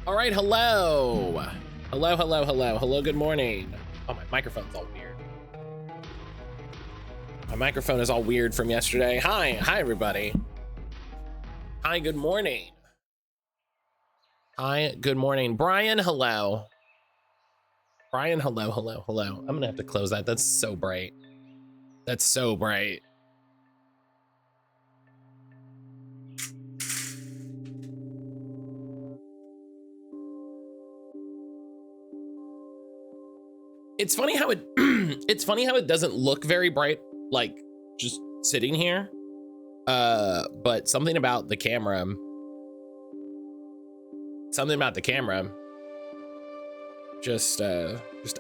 All right, hello. Hello, good morning. Oh, my microphone's all weird. My microphone is all weird from yesterday. Hi everybody. Hi, good morning. Hi, good morning. Brian, hello. Brian, hello. I'm gonna have to close that. That's so bright. That's so bright. It's funny how it it's funny how it doesn't look very bright, like just sitting here. But something about the camera just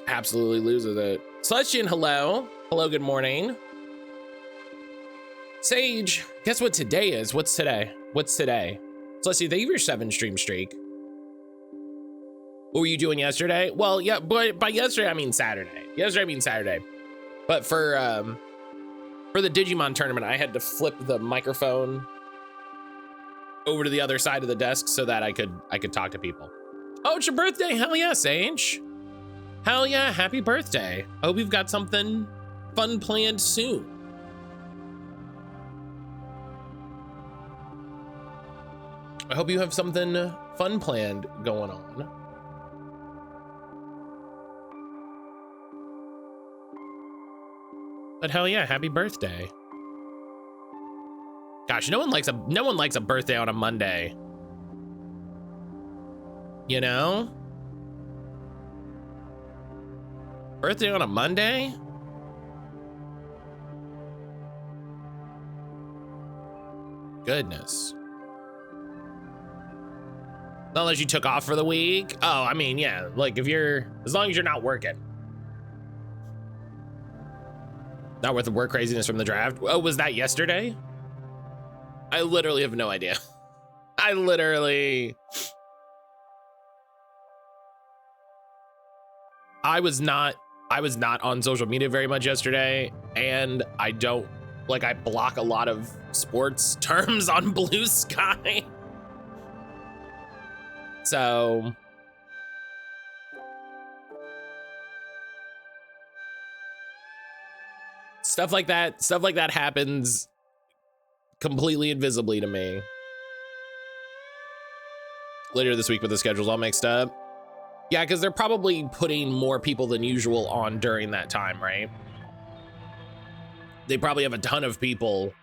absolutely loses it. Celestian, hello, good morning. Sage, guess what today is? What's today? Celestian, thank you for your 7 stream streak. What were you doing yesterday? Well, yeah, but by yesterday I mean Saturday. But for the Digimon tournament, I had to flip the microphone over to the other side of the desk so that I could talk to people. Oh, it's your birthday. Hell yeah, Sage. Hell yeah, happy birthday. I hope you've got something fun planned soon. I hope you have something fun planned going on. But hell yeah, happy birthday. Gosh, no one likes a birthday on a Monday. You know? Birthday on a Monday? Goodness. Not unless you took off for the week. Oh, I mean, yeah, like as long as you're not working. Not worth the work craziness from the draft. Oh, was that yesterday? I literally have no idea. I was not on social media very much yesterday, and I block a lot of sports terms on Blue Sky. So stuff like that happens completely invisibly to me. Later this week with the schedules all mixed up. Yeah, because they're probably putting more people than usual on during that time, right? They probably have a ton of people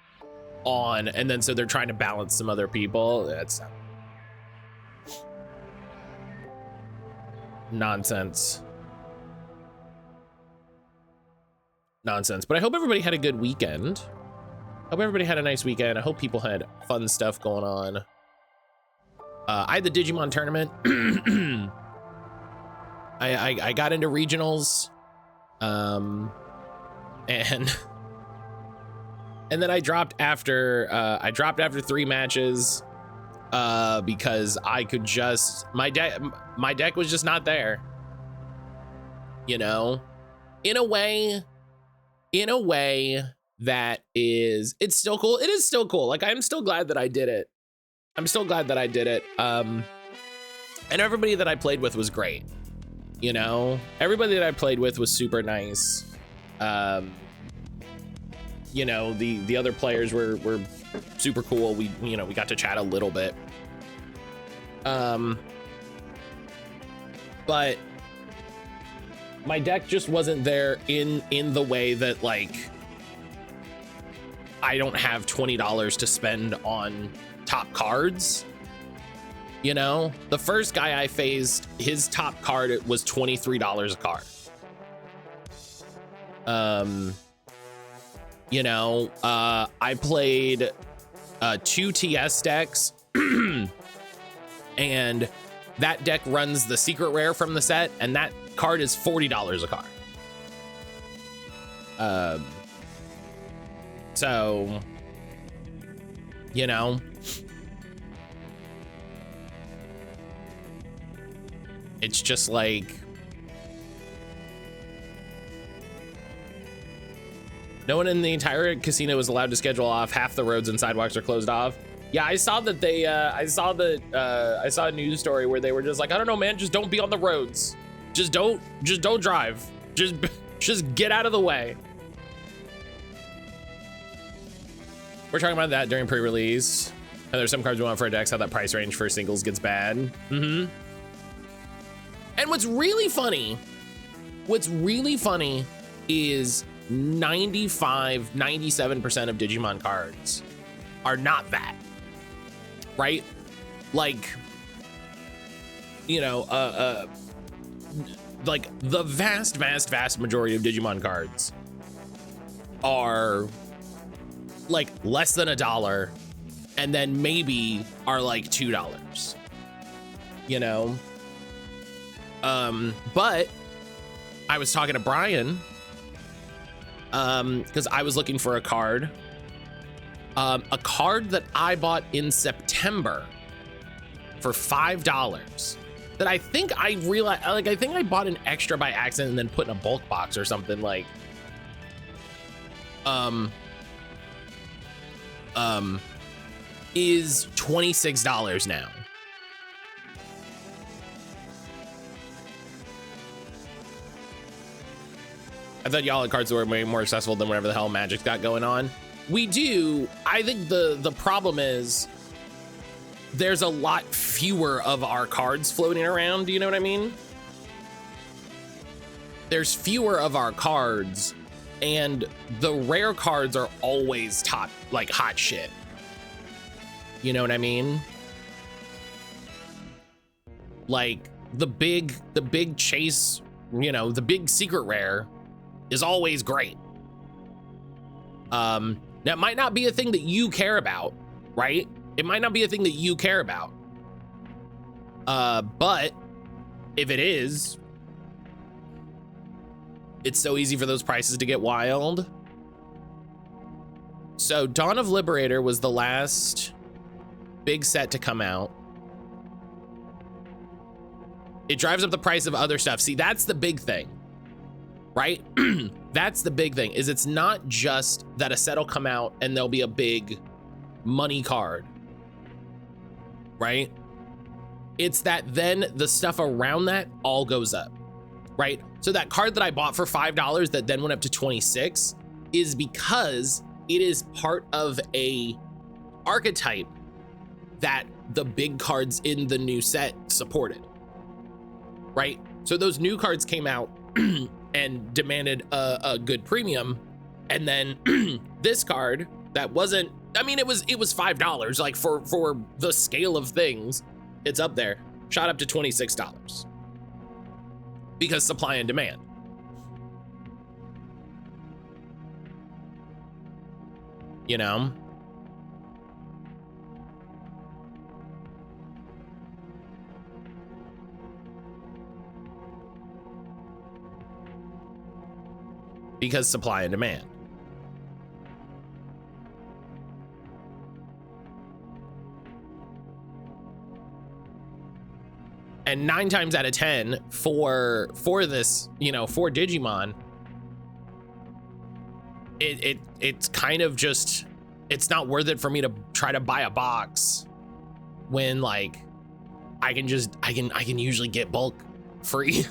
on, and then so they're trying to balance some other people. That's nonsense. But I hope everybody had a good weekend. Hope everybody had a nice weekend. I hope people had fun stuff going on. I had the Digimon tournament. I got into regionals, and then I dropped after 3 matches because I could just my deck was just not there. You know, in a way that it's still cool. It is still cool. Like, I'm still glad that I did it. And everybody that I played with was great. You know, everybody that I played with was super nice. You know, the other players were super cool. We got to chat a little bit. But my deck just wasn't there in the way that, like, I don't have $20 to spend on top cards. You know, the first guy I faced, his top card was $23 a card. You know, I played 2 TS decks and that deck runs the secret rare from the set, and that card is $40 a card. So, you know, it's just like, no one in the entire casino is allowed to schedule off. Half the roads and sidewalks are closed off. Yeah, I saw that they, I saw a news story where they were just like, I don't know, man, just don't be on the roads. Just don't drive. Just get out of the way. We're talking about that during pre-release. And there's some cards we want for a deck, how that price range for singles gets bad. Mm-hmm. And what's really funny is 95, 97% of Digimon cards are not that, right? Like, you know, like the vast majority of Digimon cards are like less than $1, and then maybe are like $2, you know? But I was talking to Brian, because I was looking for a card that I bought in September for $5 that I think I realized, like, I think I bought an extra by accident and then put in a bulk box or something, like, is $26 now. I thought y'all had cards that were way more accessible than whatever the hell Magic's got going on. We do. I think the problem is there's a lot fewer of our cards floating around. Do you know what I mean? There's fewer of our cards, and the rare cards are always top, like hot shit. You know what I mean? Like the big chase, you know, the big secret rare is always great. That might not be a thing that you care about, right? It might not be a thing that you care about. But if it is, it's so easy for those prices to get wild. So Dawn of Liberator was the last big set to come out. It drives up the price of other stuff. See, that's the big thing, right? That's the big thing, is it's not just that a set will come out and there'll be a big money card, right? It's that then the stuff around that all goes up, right? So that card that I bought for $5 that then went up to 26 is because it is part of a archetype that the big cards in the new set supported, right? So those new cards came out and demanded a good premium, and then this card that wasn't, I mean, it was $5, like for the scale of things, it's up there, shot up to $26 because supply and demand. You know? Because supply and demand. And 9 times out of 10 for this, you know, for Digimon, it's kind of just, it's not worth it for me to try to buy a box when, like, I can usually get bulk free.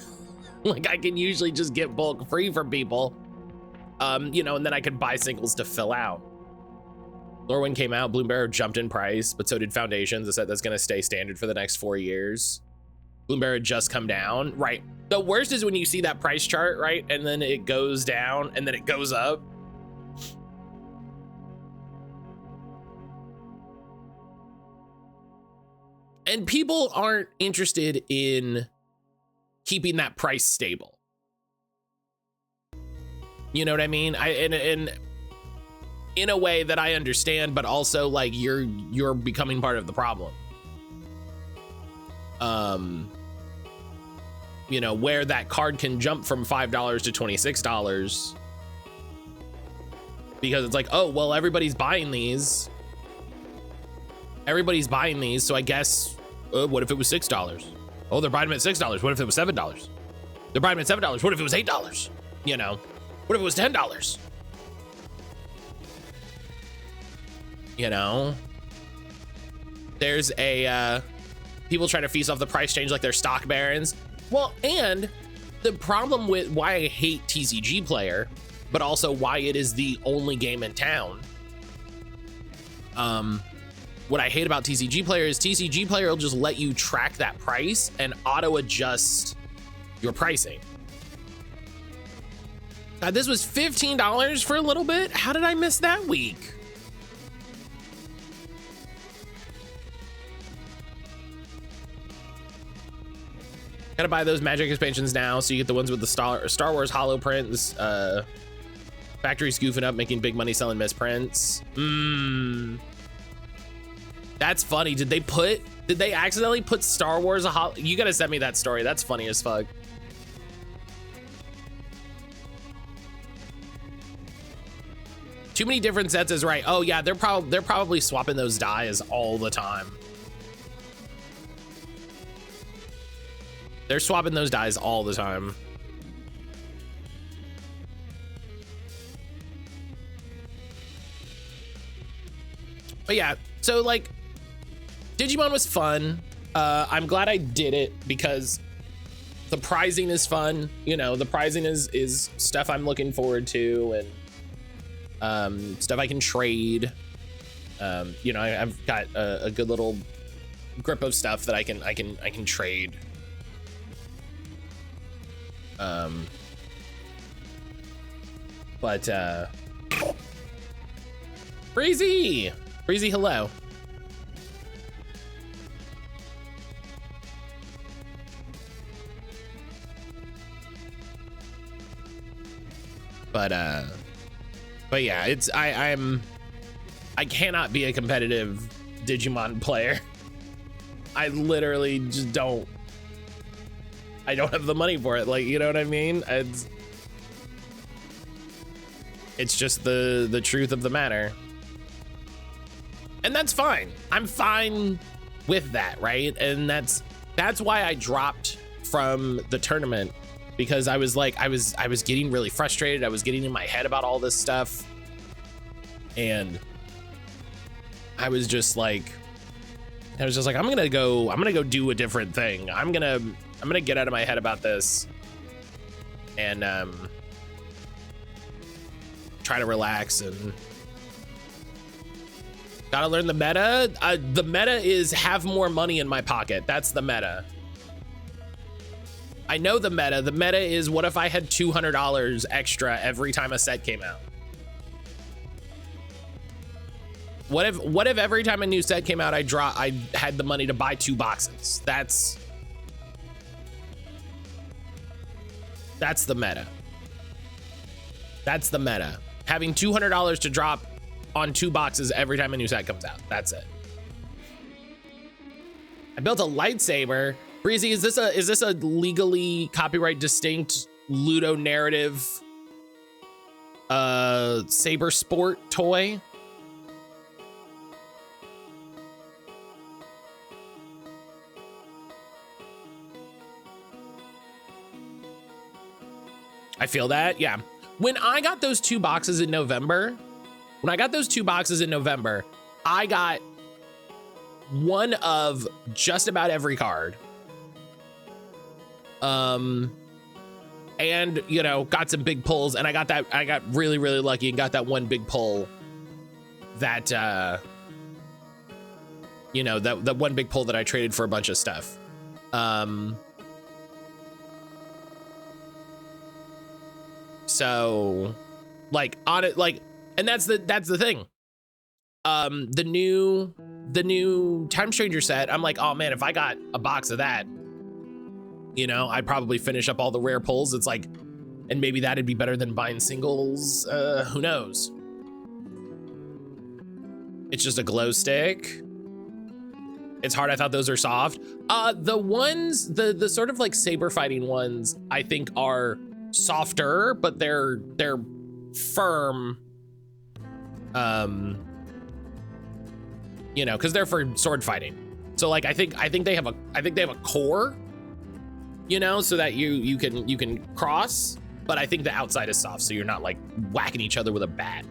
Like, I can usually just get bulk free from people. You know, and then I could buy singles to fill out. Lorwyn came out, Bloomberg jumped in price, but so did Foundations, a set that's gonna stay standard for the next 4 years. Bloomberg had just come down, right? The worst is when you see that price chart, right? And then it goes down and then it goes up. And people aren't interested in keeping that price stable. You know what I mean? In a way that I understand, but also, like, you're becoming part of the problem. You know, where that card can jump from $5 to $26 because it's like, oh, well, everybody's buying these. So I guess, what if it was $6? Oh, they're buying them at $6. What if it was $7? They're buying them at $7. What if it was $8? You know, what if it was $10? You know, There's a, people try to feast off the price change like they're stock barons. Well, and the problem with why I hate TCG Player, but also why it is the only game in town. What I hate about TCG Player is TCG Player will just let you track that price and auto adjust your pricing. God, this was $15 for a little bit. How did I miss that week? Gotta buy those Magic expansions now, so you get the ones with the Star Wars holo prints. Factory's goofing up, making big money selling misprints. That's funny. Did they accidentally put Star Wars you gotta send me that story. That's funny as fuck. Too many different sets is right. Oh yeah, they're probably swapping those dies all the time. They're swapping those dies all the time. But yeah, so like Digimon was fun. I'm glad I did it because the prizing is fun. You know, the prizing is stuff I'm looking forward to, and stuff I can trade. You know, I've got a good little grip of stuff that I can trade. But Breezy, hello. But yeah, it's I cannot be a competitive Digimon player. I literally just don't. I don't have the money for it. Like, you know what I mean? It's just the truth of the matter. And that's fine. I'm fine with that, right? And that's why I dropped from the tournament, because I was like, I was getting really frustrated. I was getting in my head about all this stuff. And I was just like, I'm gonna go do a different thing. I'm gonna get out of my head about this and try to relax and gotta learn the meta. The meta is have more money in my pocket. That's the meta. I know the meta. The meta is, what if I had $200 extra every time a set came out? What if every time a new set came out, I had the money to buy 2 boxes? That's the meta. That's the meta. Having $200 to drop on 2 boxes every time a new set comes out. That's it. I built a lightsaber. Breezy, is this a legally copyright distinct Ludo narrative saber sport toy? I feel that, yeah. When I got those 2 boxes in November, I got one of just about every card. And you know, got some big pulls, and I got really, really lucky and got that one big pull that, you know, that one big pull that I traded for a bunch of stuff. So like on it, like, and that's the thing. The new Time Stranger set, I'm like, oh man, if I got a box of that, you know, I'd probably finish up all the rare pulls. It's like, and maybe that'd be better than buying singles. Who knows? It's just a glow stick. It's hard. I thought those are soft. The ones, the sort of like saber fighting ones, I think are softer, but they're firm. You know, because they're for sword fighting. So like I think they have a core, you know, so that you can cross, but I think the outside is soft, so you're not like whacking each other with a bat.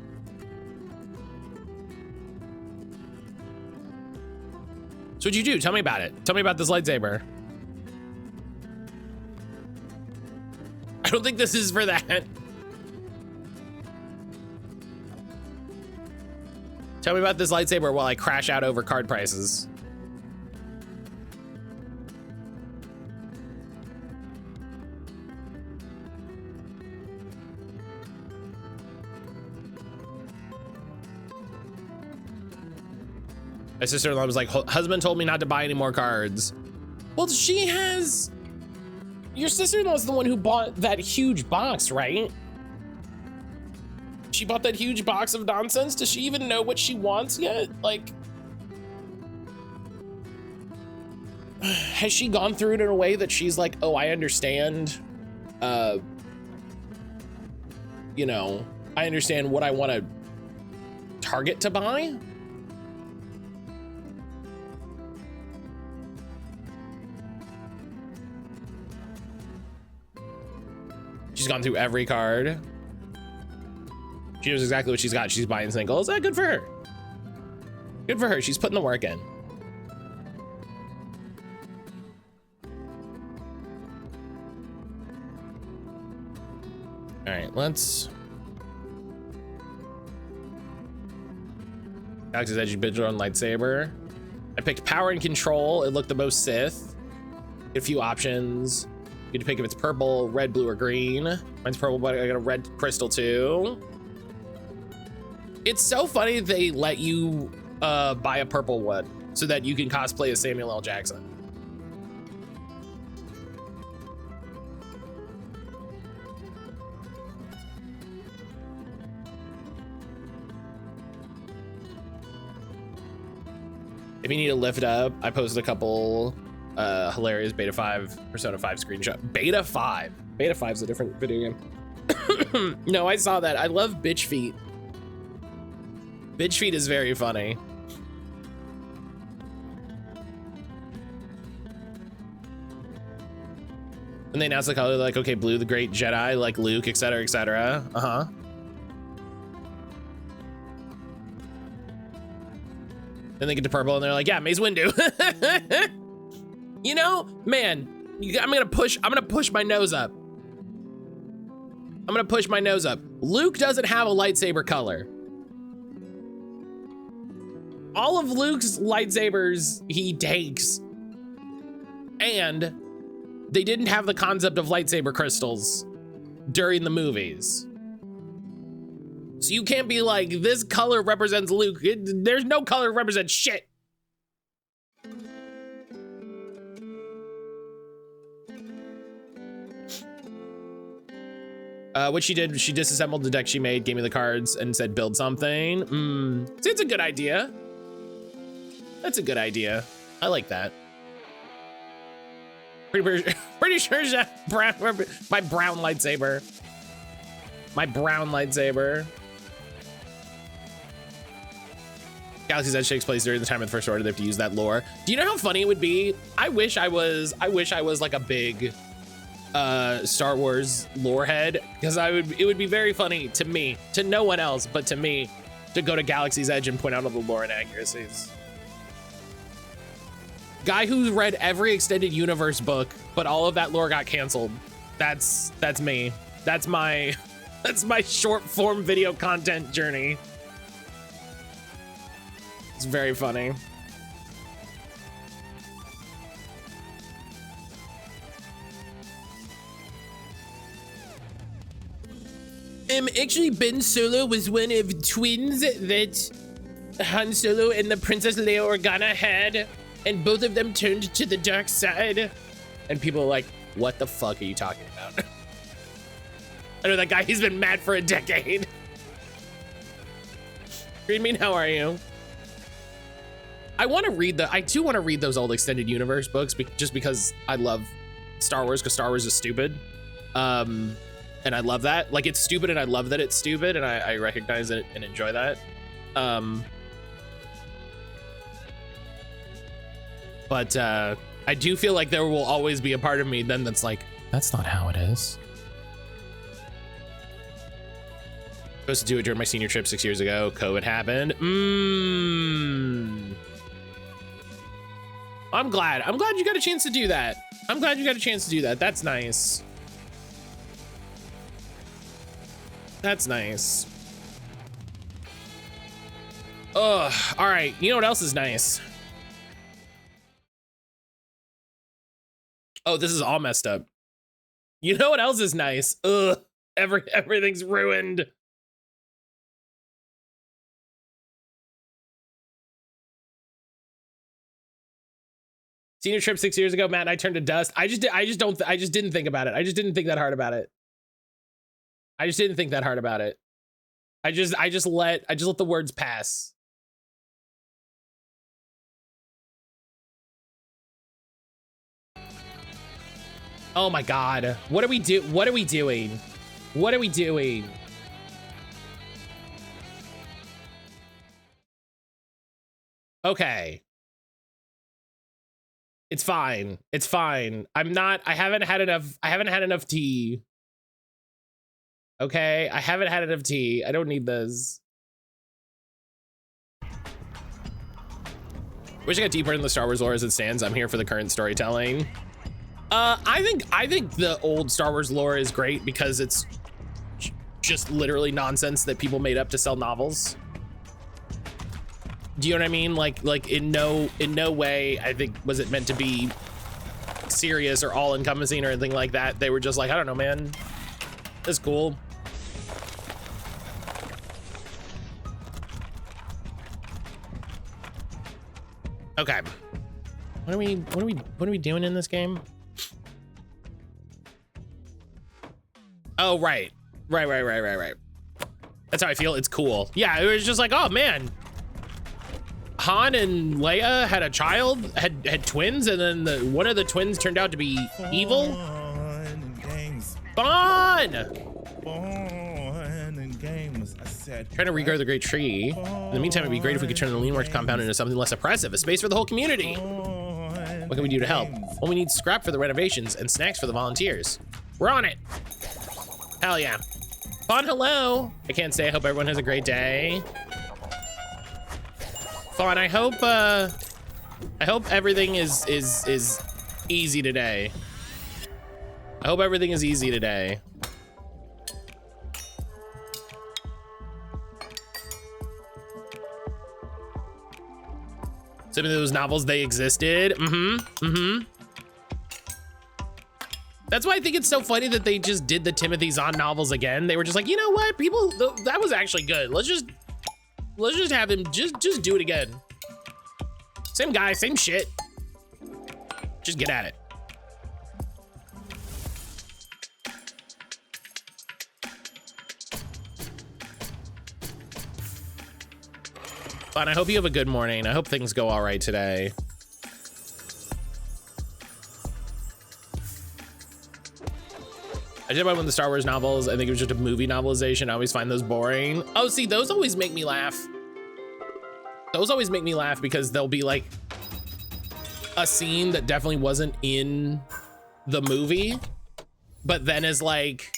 So what'd you do? Tell me about it. Tell me about this lightsaber. I don't think this is for that. Tell me about this lightsaber while I crash out over card prices. My sister-in-law was like, husband told me not to buy any more cards. Well, she has... Your sister-in-law is the one who bought that huge box, right? She bought that huge box of nonsense. Does she even know what she wants yet? Like, has she gone through it in a way that she's like, oh, I understand. You know, I understand what I want to target to buy. She's gone through every card. She knows exactly what she's got. She's buying singles. Good for her. Good for her. She's putting the work in. All right, let's. Galaxy's Edge digital and lightsaber. I picked power and control. It looked the most Sith. Get a few options. You get to pick if it's purple, red, blue, or green. Mine's purple, but I got a red crystal too. It's so funny they let you buy a purple one so that you can cosplay as Samuel L. Jackson. If you need to lift up, I posted a couple hilarious Beta 5 Persona 5 screenshot. Beta 5. Beta 5 is a different video game. No, I saw that. I love bitch feet. Bitch feet is very funny. And they announced the color, like, okay, blue, the great Jedi, like Luke, etc., etc. Uh-huh. Then they get to purple and they're like, yeah, Mace Windu. You know, man, I'm gonna push my nose up. I'm gonna push my nose up. Luke doesn't have a lightsaber color. All of Luke's lightsabers he takes, and they didn't have the concept of lightsaber crystals during the movies. So you can't be like, this color represents Luke. There's no color represents shit. What she did, she disassembled the deck she made, gave me the cards, and said build something. See, it's a good idea. That's a good idea. I like that. Pretty sure that my brown lightsaber. My brown lightsaber. Galaxy's Edge takes place during the time of the First Order. They have to use that lore. Do you know how funny it would be? I wish I was like a big Star Wars lore head, because it would be very funny to me, to no one else but to me, to go to Galaxy's Edge and point out all the lore inaccuracies. Guy who's read every extended universe book, but all of that lore got canceled. That's me. That's my short form video content journey. It's very funny. Actually, Ben Solo was one of twins that Han Solo and the Princess Leia Organa had, and both of them turned to the dark side. And people are like, what the fuck are you talking about? I know that guy, he's been mad for a decade. Green Mean, how are you? I do want to read those old extended universe books just because I love Star Wars, because Star Wars is stupid. And I love that. Like, it's stupid and I love that it's stupid, and I recognize it and enjoy that. But I do feel like there will always be a part of me then that's like, that's not how it is. Supposed to do it during my senior trip 6 years ago. COVID happened. I'm glad you got a chance to do that. I'm glad you got a chance to do that. That's nice. That's nice. Ugh, all right, you know what else is nice? Oh, this is all messed up. You know what else is nice? Ugh, everything's ruined. Senior trip 6 years ago, Matt and I turned to dust. I just didn't think about it. I just didn't think that hard about it. I just didn't think that hard about it. I just let the words pass. Oh my God. What are we doing? What are we doing? Okay. It's fine. It's fine. I haven't had enough tea. Okay, I haven't had enough tea. I don't need this. Wish I got deeper in the Star Wars lore as it stands. I'm here for the current storytelling. I think the old Star Wars lore is great because it's just literally nonsense that people made up to sell novels. Do you know what I mean? Like in no way, I think, was it meant to be serious or all encompassing or anything like that. They were just like, I don't know, man. That's cool. Okay. What are we doing in this game? Oh, right. That's how I feel. It's cool. Yeah, it was just like, oh man. Han and Leia had a child, had twins, and then one of the twins turned out to be evil. Fun and games. I said, trying to regrow the great tree. In the meantime, it'd be great if we could turn the Leanworks compound into something less oppressive, a space for the whole community. What can we do to help? Well, we need scrap for the renovations and snacks for the volunteers. We're on it. Hell yeah. Fun, hello. I can't say I hope everyone has a great day. Fawn, I hope everything is easy today. I hope everything is easy today. Some of those novels, they existed. That's why I think it's so funny that they just did the Timothy Zahn novels again. They were just like, you know what, people, that was actually good. Let's just have him just do it again. Same guy, same shit. Just get at it. But I hope you have a good morning. I hope things go all right today. I did buy one of the Star Wars novels. I think it was just a movie novelization. I always find those boring. Oh, see, those always make me laugh. Those always make me laugh because they'll be like a scene that definitely wasn't in the movie, but then is like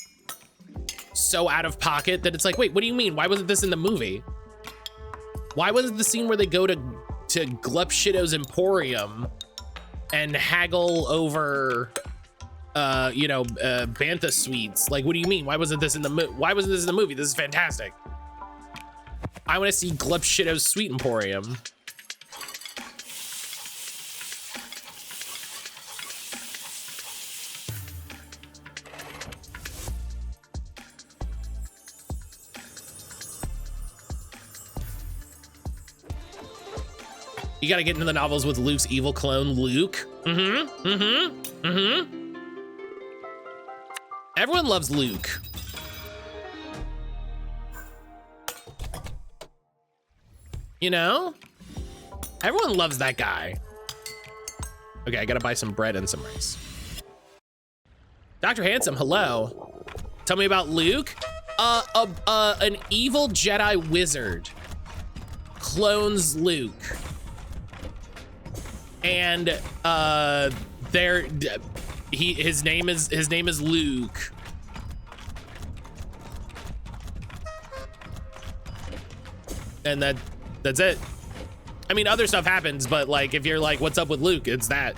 so out of pocket that it's like, wait, what do you mean? Why wasn't this in the movie? Why wasn't the scene where they go to Glepshido's Emporium and haggle over bantha sweets? Like, what do you mean? Why wasn't this in the movie? This is fantastic. I want to see Glepshido's Sweet Emporium. You gotta get into the novels with Luke's evil clone, Luke. Everyone loves Luke. You know? Everyone loves that guy. Okay, I gotta buy some bread and some rice. Dr. Handsome, hello. Tell me about Luke. An evil Jedi wizard clones Luke. And his name is Luke. And that's it. I mean, other stuff happens, but like, if you're like, what's up with Luke? It's that.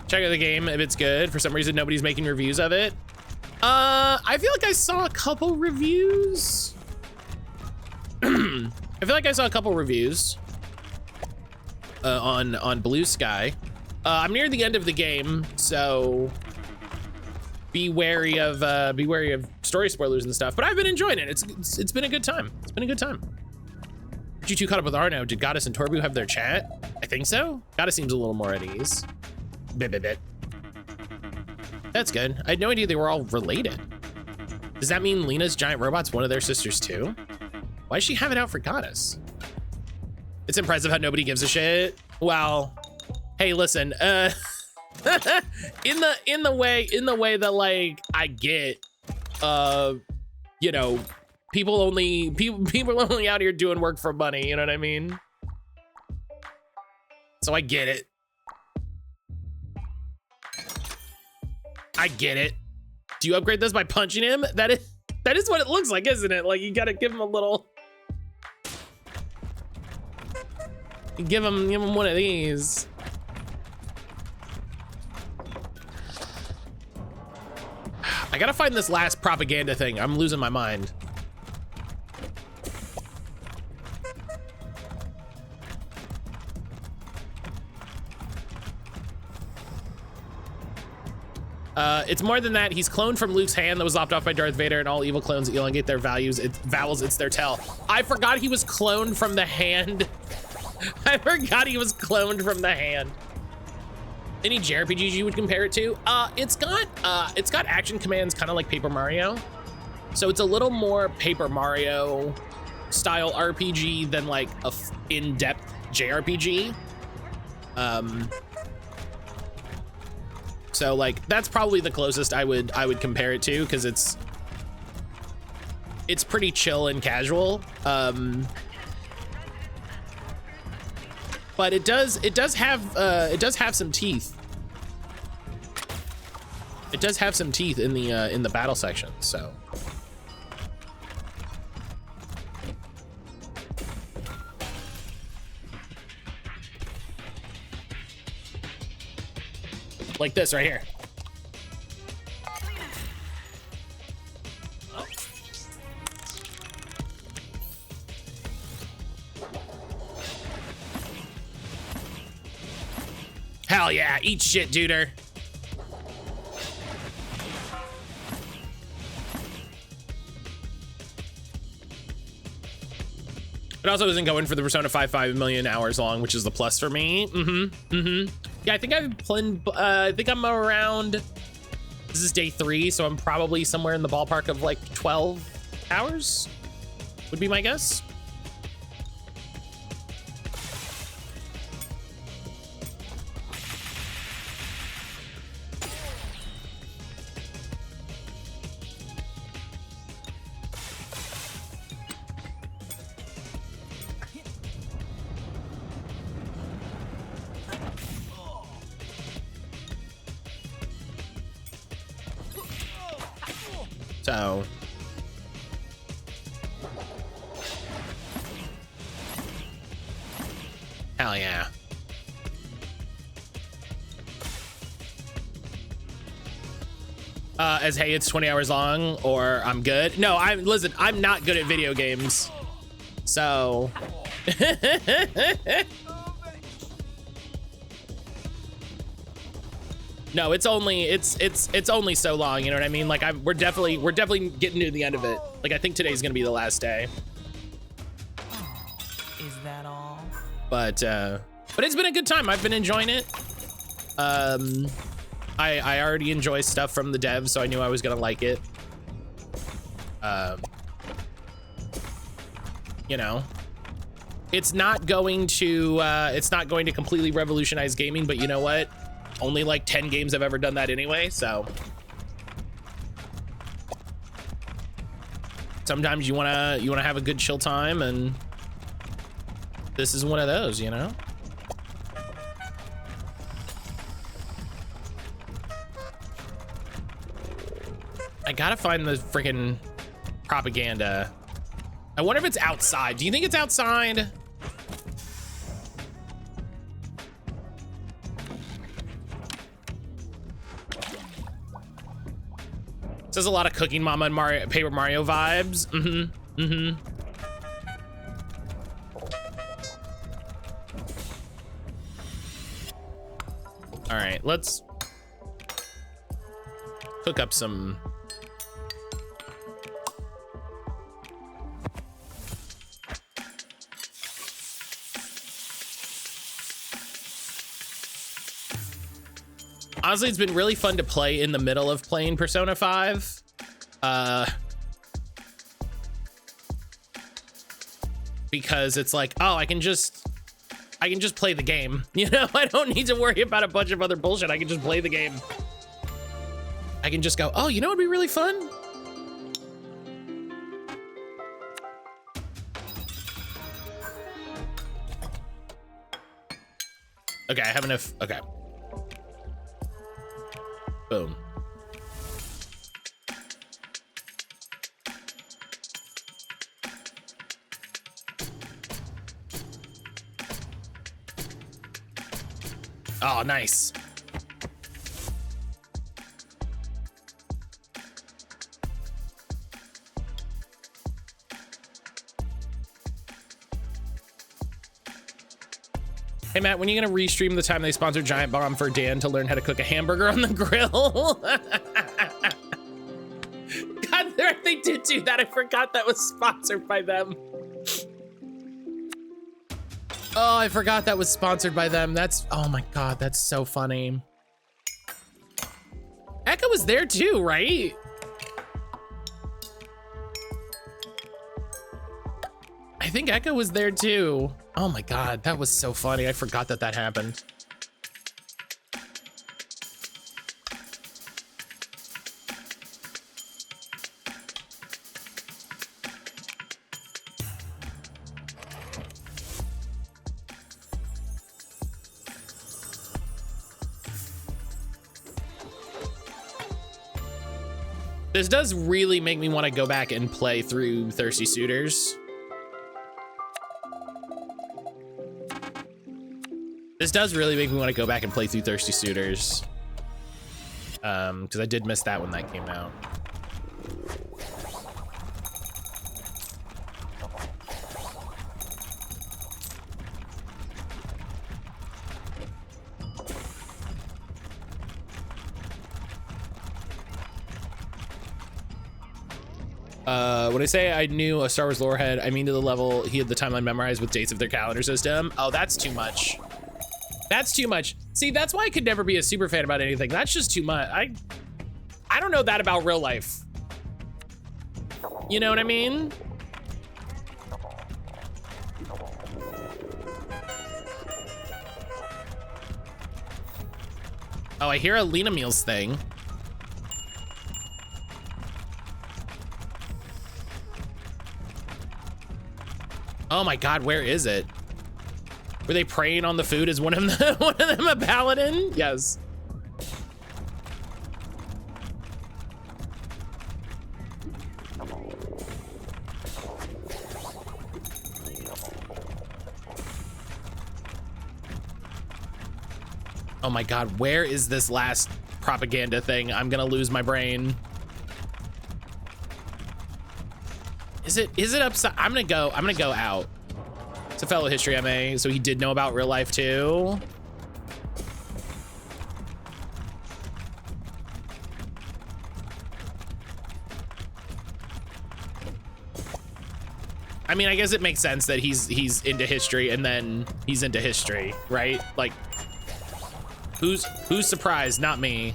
Check out the game if it's good. For some reason, nobody's making reviews of it. I feel like I saw a couple reviews. I feel like I saw a couple reviews on Blue Sky. I'm near the end of the game, so be wary of story spoilers and stuff. But I've been enjoying it. It's been a good time. It's been a good time. You two caught up with Arno. Did Goddess and Torbu have their chat? I think so. Goddess seems a little more at ease. Bit. That's good. I had no idea they were all related. Does that mean Lena's giant robot's one of their sisters too? Why does she have it out for Goddess? It's impressive how nobody gives a shit. Well, hey, listen, in the way that like I get, you know, people only out here doing work for money, you know what I mean? So I get it. I get it. Do you upgrade this by punching him? That is what it looks like, isn't it? Like you gotta give him a little. Give him one of these. I gotta find this last propaganda thing. I'm losing my mind. It's more than that. He's cloned from Luke's hand that was lopped off by Darth Vader, and all evil clones elongate their vowels. It's their tell. I forgot he was cloned from the hand. I forgot he was cloned from the hand. Any JRPGs you would compare it to? It's got action commands kind of like Paper Mario. So it's a little more Paper Mario style RPG than like a in-depth JRPG. So like that's probably the closest I would compare it to, because it's pretty chill and casual. But it does have some teeth. It does have some teeth in the battle section, so. Like this right here. Hell yeah, eat shit, duder. It also isn't going for the Persona 5 million hours long, which is the plus for me. Yeah, I think I've played, I think I'm around, this is day 3, so I'm probably somewhere in the ballpark of like 12 hours, would be my guess. So hell yeah. As hey, it's 20 hours long, or I'm good. No, listen, I'm not good at video games. So no, it's only so long, you know what I mean? Like we're definitely getting to the end of it. Like I think today's gonna be the last day. Is that all? But it's been a good time. I've been enjoying it. I already enjoy stuff from the devs, so I knew I was gonna like it. You know, it's not going to completely revolutionize gaming, but you know what? Only like 10 games have ever done that anyway, so sometimes you wanna have a good chill time, and this is one of those, you know? gotta find the freaking propaganda. I wonder if it's outside. Do you think it's outside? This is a lot of Cooking Mama and Mario, Paper Mario vibes. All right, let's cook up some. Honestly, it's been really fun to play in the middle of playing Persona 5. Because it's like, oh, I can just play the game. You know, I don't need to worry about a bunch of other bullshit. I can just play the game. I can just go, oh, you know what'd be really fun? Okay, I have enough. Okay. Boom. Oh, nice. Hey Matt, when are you gonna restream the time they sponsored Giant Bomb for Dan to learn how to cook a hamburger on the grill? God, they did do that. I forgot that was sponsored by them. Oh, I forgot that was sponsored by them. That's, oh my God, that's so funny. Echo was there too, right? I think Echo was there too. Oh my God, that was so funny. I forgot that that happened. This does really make me want to go back and play through Thirsty Suitors. This does really make me want to go back and play through Thirsty Suitors. Because I did miss that when that came out. When I say I knew a Star Wars lore head, I mean to the level he had the timeline memorized with dates of their calendar system. Oh, that's too much. That's too much. See, that's why I could never be a super fan about anything. That's just too much. I don't know that about real life. You know what I mean? Oh, I hear a Lena Meals thing. Oh my God, where is it? Were they preying on the food? Is one of them a paladin? Yes. Oh my God, where is this last propaganda thing? I'm gonna lose my brain. Is it upside? I'm gonna go out. It's a fellow history MA, so he did know about real life too. I mean, I guess it makes sense that he's into history and then he's into history, right? Like, who's surprised? Not me.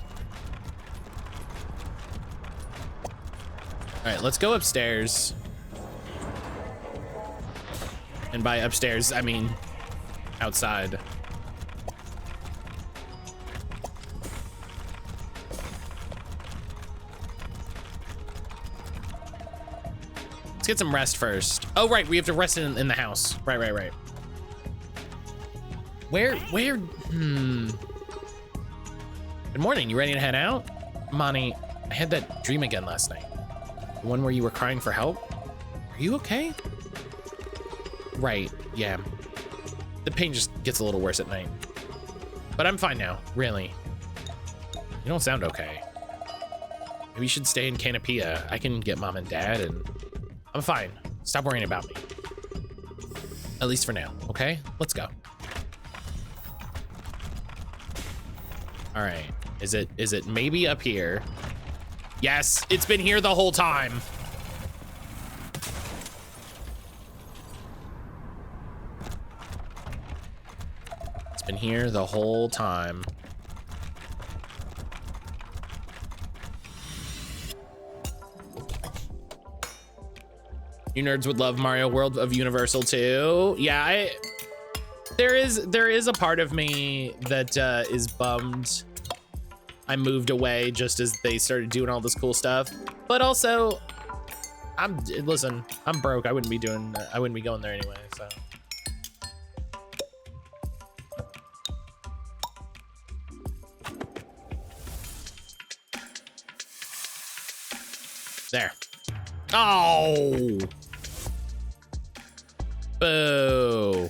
All right, let's go upstairs. And by upstairs, I mean outside. Let's get some rest first. Oh, right, we have to rest in the house. Right. Where? Good morning, you ready to head out? Monty, I had that dream again last night. The one where you were crying for help. Are you okay? Right, yeah. The pain just gets a little worse at night. But I'm fine now, really. You don't sound okay. Maybe you should stay in Canopia. I can get mom and dad and I'm fine. Stop worrying about me. At least for now, okay? Let's go. All right, is it maybe up here? Yes, it's been here the whole time. It's been here the whole time. You nerds would love Mario World of Universal too. Yeah, there is a part of me that is bummed I moved away just as they started doing all this cool stuff. But also, listen, I'm broke. I wouldn't be going there anyway, so. There. Oh. Boo.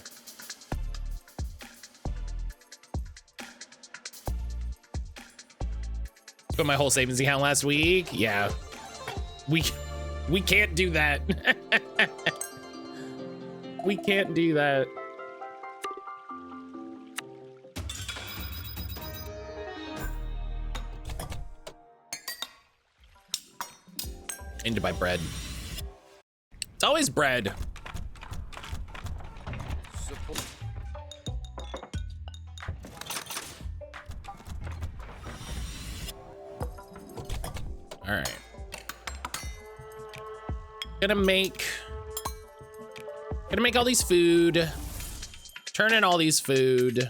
Spent my whole savings account last week. Yeah. We can't do that. We can't do that. I need to buy bread. It's always bread. All right. Gonna make all these food. Turn in all these food.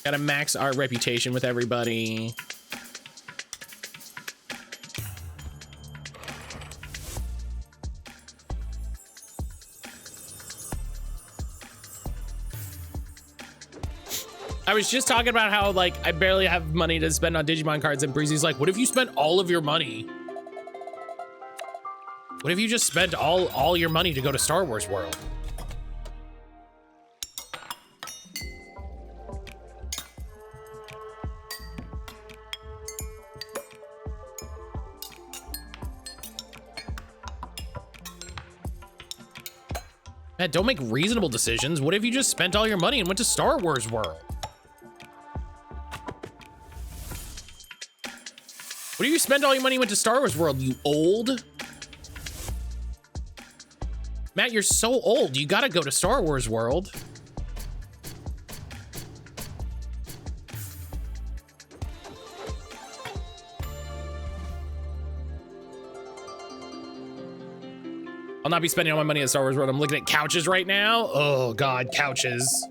Gotta max our reputation with everybody. I was just talking about how, like, I barely have money to spend on Digimon cards, and Breezy's like, what if you spent all of your money? What if you just spent all your money to go to Star Wars World? Man, don't make reasonable decisions. What if you just spent all your money and went to Star Wars World? What if you spent all your money and went to Star Wars World, you old? Matt, you're so old. You gotta go to Star Wars World. I'll not be spending all my money at Star Wars World. I'm looking at couches right now. Oh God, couches.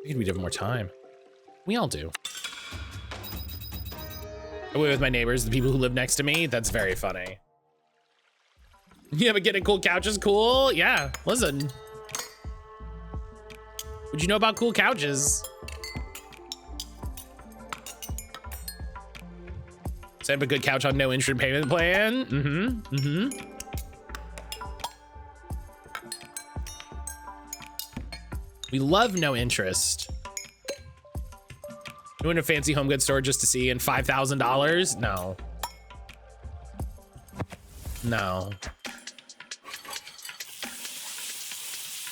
I think we'd have more time. We all do. Away with my neighbors, the people who live next to me. That's very funny. Yeah, but getting cool couches cool? Yeah, listen. What'd you know about cool couches? Set up a good couch on no interest payment plan. We love no interest. You went to a fancy home goods store just to see and $5,000? No. No.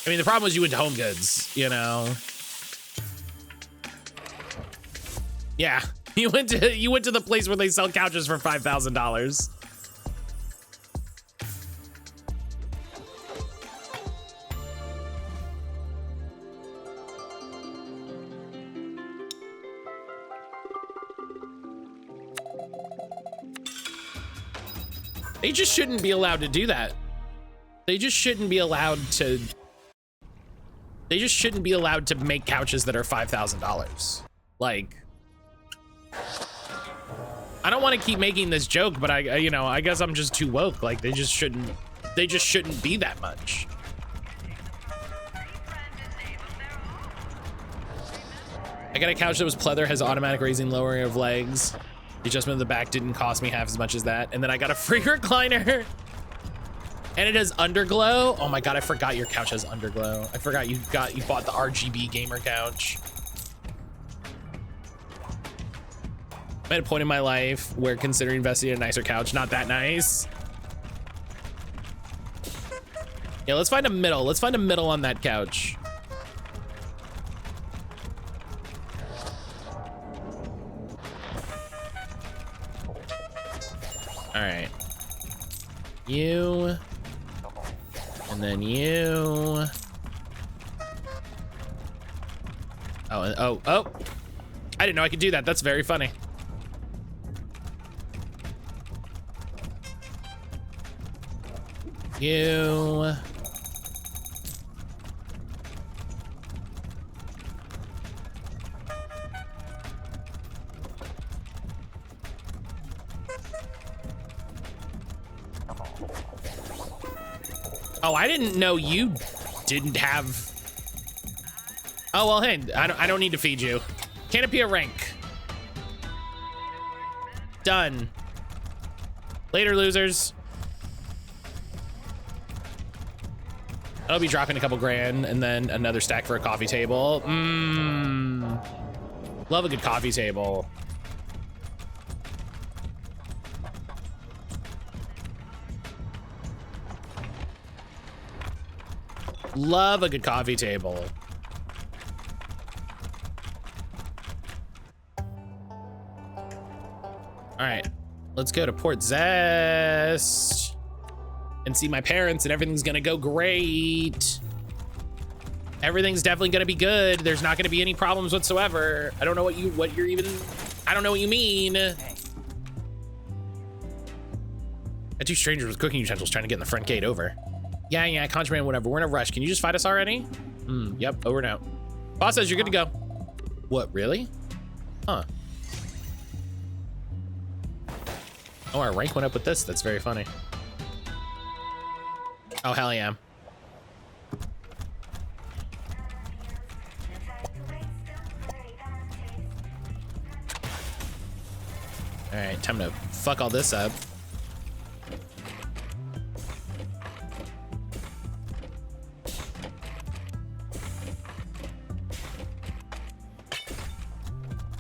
I mean, the problem was you went to home goods, you know? Yeah, you went to the place where they sell couches for $5,000. They just shouldn't be allowed to do that. They just shouldn't be allowed to. They just shouldn't be allowed to make couches that are $5,000. Like, I don't want to keep making this joke, but I guess I'm just too woke. Like, they just shouldn't be that much. I got a couch that was pleather, has automatic raising, lowering of legs. The adjustment of the back didn't cost me half as much as that. And then I got a free recliner. And it has underglow. Oh my God, I forgot your couch has underglow. I forgot you bought the RGB gamer couch. I'm at a point in my life where considering investing in a nicer couch, not that nice. Yeah, let's find a middle. Let's find a middle on that couch. All right. You. And then you. Oh. I didn't know I could do that. That's very funny. You. Oh, I didn't know you didn't have. Oh, well, hey, I don't need to feed you. Canopy of rank. Done. Later, losers. I'll be dropping a couple grand and then another stack for a coffee table. Love a good coffee table. Love a good coffee table. All right, let's go to Port Zest and see my parents, and everything's gonna go great. Everything's definitely gonna be good. There's not gonna be any problems whatsoever. I don't know what you're even, I don't know what you mean. Got two strangers with cooking utensils trying to get in the front gate. Over. Yeah, contraband, whatever. We're in a rush. Can you just fight us already? Yep, over and out. Boss says you're good to go. What, really? Huh. Oh, our rank went up with this. That's very funny. Oh, hell yeah. All right, time to fuck all this up.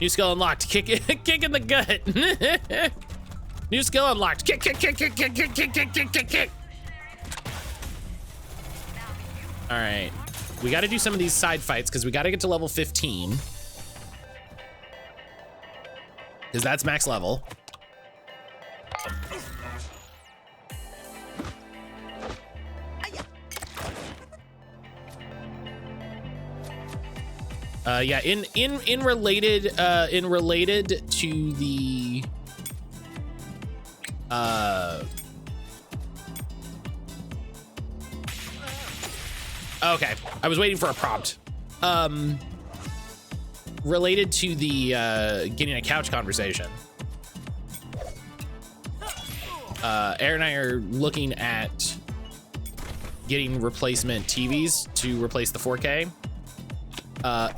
New skill unlocked. Kick in the gut. New skill unlocked. Kick. All right. We got to do some of these side fights because we got to get to level 15. Because that's max level. Yeah, in related to the okay, I was waiting for a prompt. Related to the getting a couch conversation. Aaron and I are looking at getting replacement TVs to replace the 4K.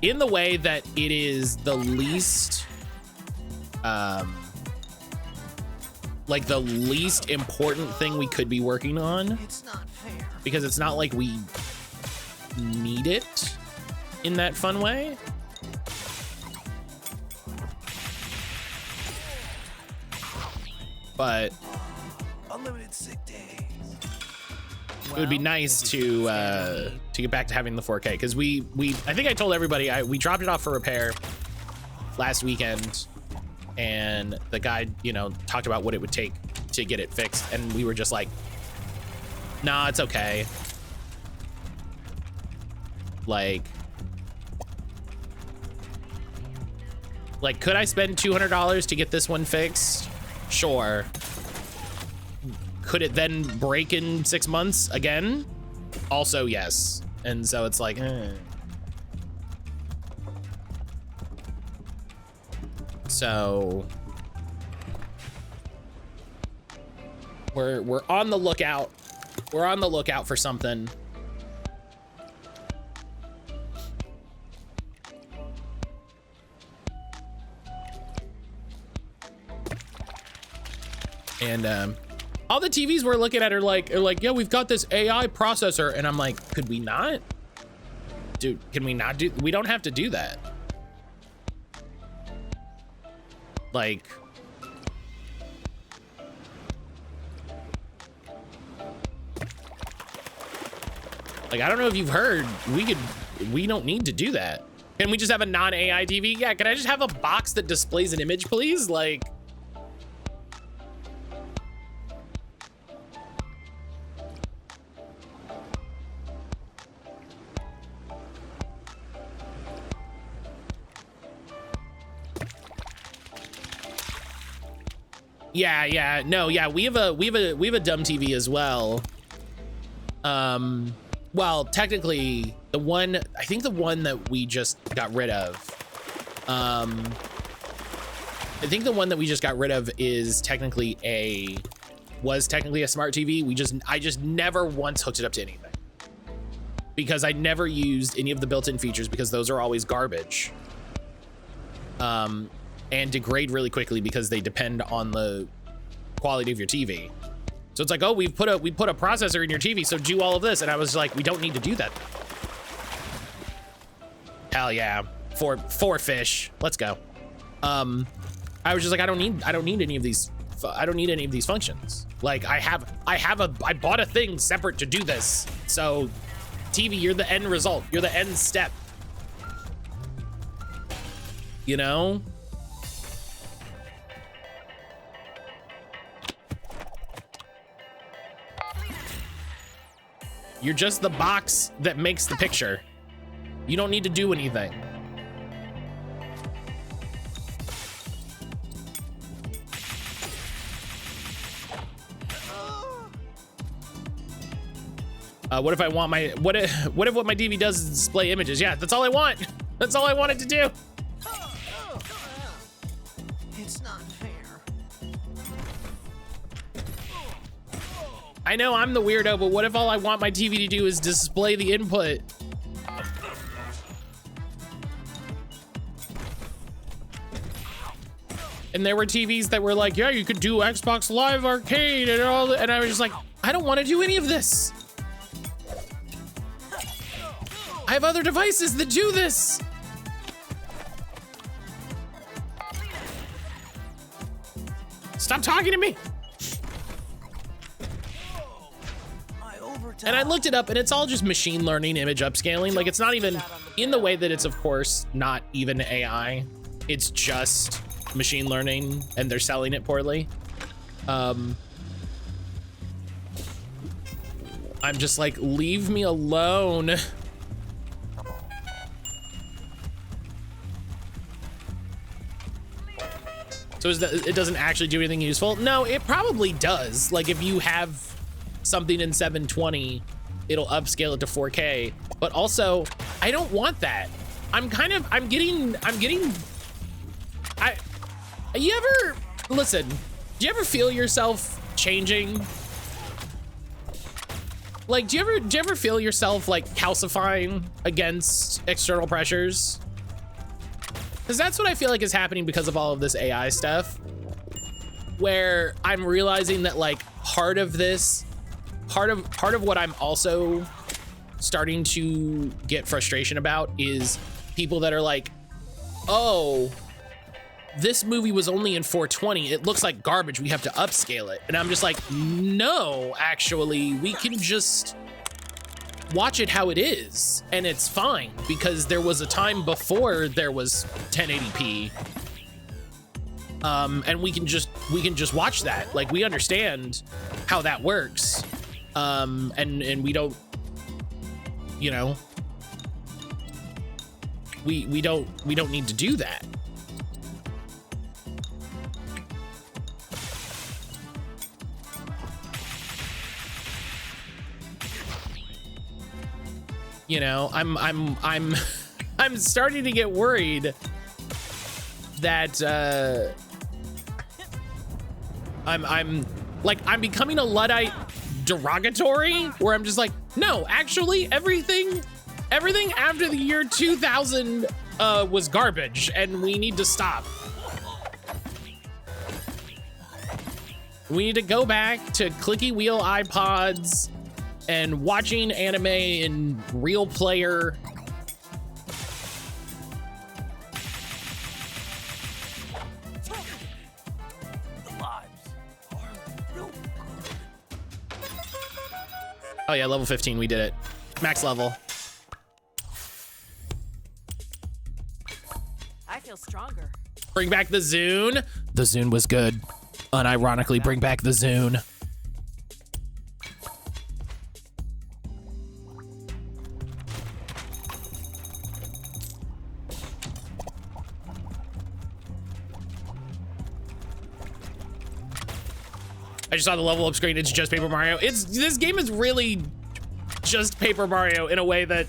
In the way that it is the least, like the least important thing we could be working on. It's not fair. Because it's not like we need it in that fun way. But unlimited sick days. It would be nice to get back to having the 4K because we I think I told everybody we dropped it off for repair last weekend, and the guy talked about what it would take to get it fixed, and we were just like, nah, it's okay. Like could I spend $200 to get this one fixed? Sure. Could it then break in 6 months again? Also, yes. And so it's like, So we're on the lookout. We're on the lookout for something. And all the TVs we're looking at are like, yeah, we've got this AI processor. And I'm like, could we not? Dude, can we not do, we don't have to do that. Like, I don't know if you've heard, we don't need to do that. Can we just have a non-AI TV? Yeah, can I just have a box that displays an image, please? Like, yeah, no, yeah, we have a dumb TV as well. Well, technically, I think the one that we just got rid of, I think the one that we just got rid of was technically a smart TV. I just never once hooked it up to anything because I never used any of the built-in features because those are always garbage. And degrade really quickly because they depend on the quality of your TV. So it's like, oh, we put a processor in your TV, so do all of this. And I was like, we don't need to do that. Hell yeah, four fish. Let's go. I was just like, I don't need any of these. I don't need any of these functions. Like I bought a thing separate to do this. So TV, you're the end result. You're the end step. You know? You're just the box that makes the picture. You don't need to do anything. What if I want my, what if what my TV does is display images? Yeah, that's all I want. That's all I wanted to do. It's not fair. I know I'm the weirdo, but what if all I want my TV to do is display the input? And there were TVs that were like, yeah, you could do Xbox Live Arcade and all that. And I was just like, I don't want to do any of this. I have other devices that do this. Stop talking to me. And I looked it up and it's all just machine learning image upscaling. Like it's not even in the way that it's of course not even AI. It's just machine learning and they're selling it poorly. I'm just like, leave me alone. So it doesn't actually do anything useful? No, it probably does. Like if you have something in 720, it'll upscale it to 4K. But also, I don't want that. You ever, listen, do you ever feel yourself changing? Like, do you ever feel yourself like calcifying against external pressures? Because that's what I feel like is happening because of all of this AI stuff, where I'm realizing that like part of what I'm also starting to get frustration about is people that are like, oh, this movie was only in 420. It looks like garbage. We have to upscale it. And I'm just like, no, actually, we can just watch it how it is. And it's fine because there was a time before there was 1080p. And we can just watch that. Like we understand how that works. And we don't, you know, we don't need to do that. You know, I'm starting to get worried that I'm becoming a Luddite derogatory, where I'm just like, no, actually everything after the year 2000 was garbage and we need to stop. We need to go back to clicky wheel iPods and watching anime in real player. Oh yeah, level 15, we did it. Max level. I feel stronger. Bring back the Zune. The Zune was good. Unironically, bring back the Zune. I just saw the level up screen. It's just Paper Mario. This game is really just Paper Mario in a way that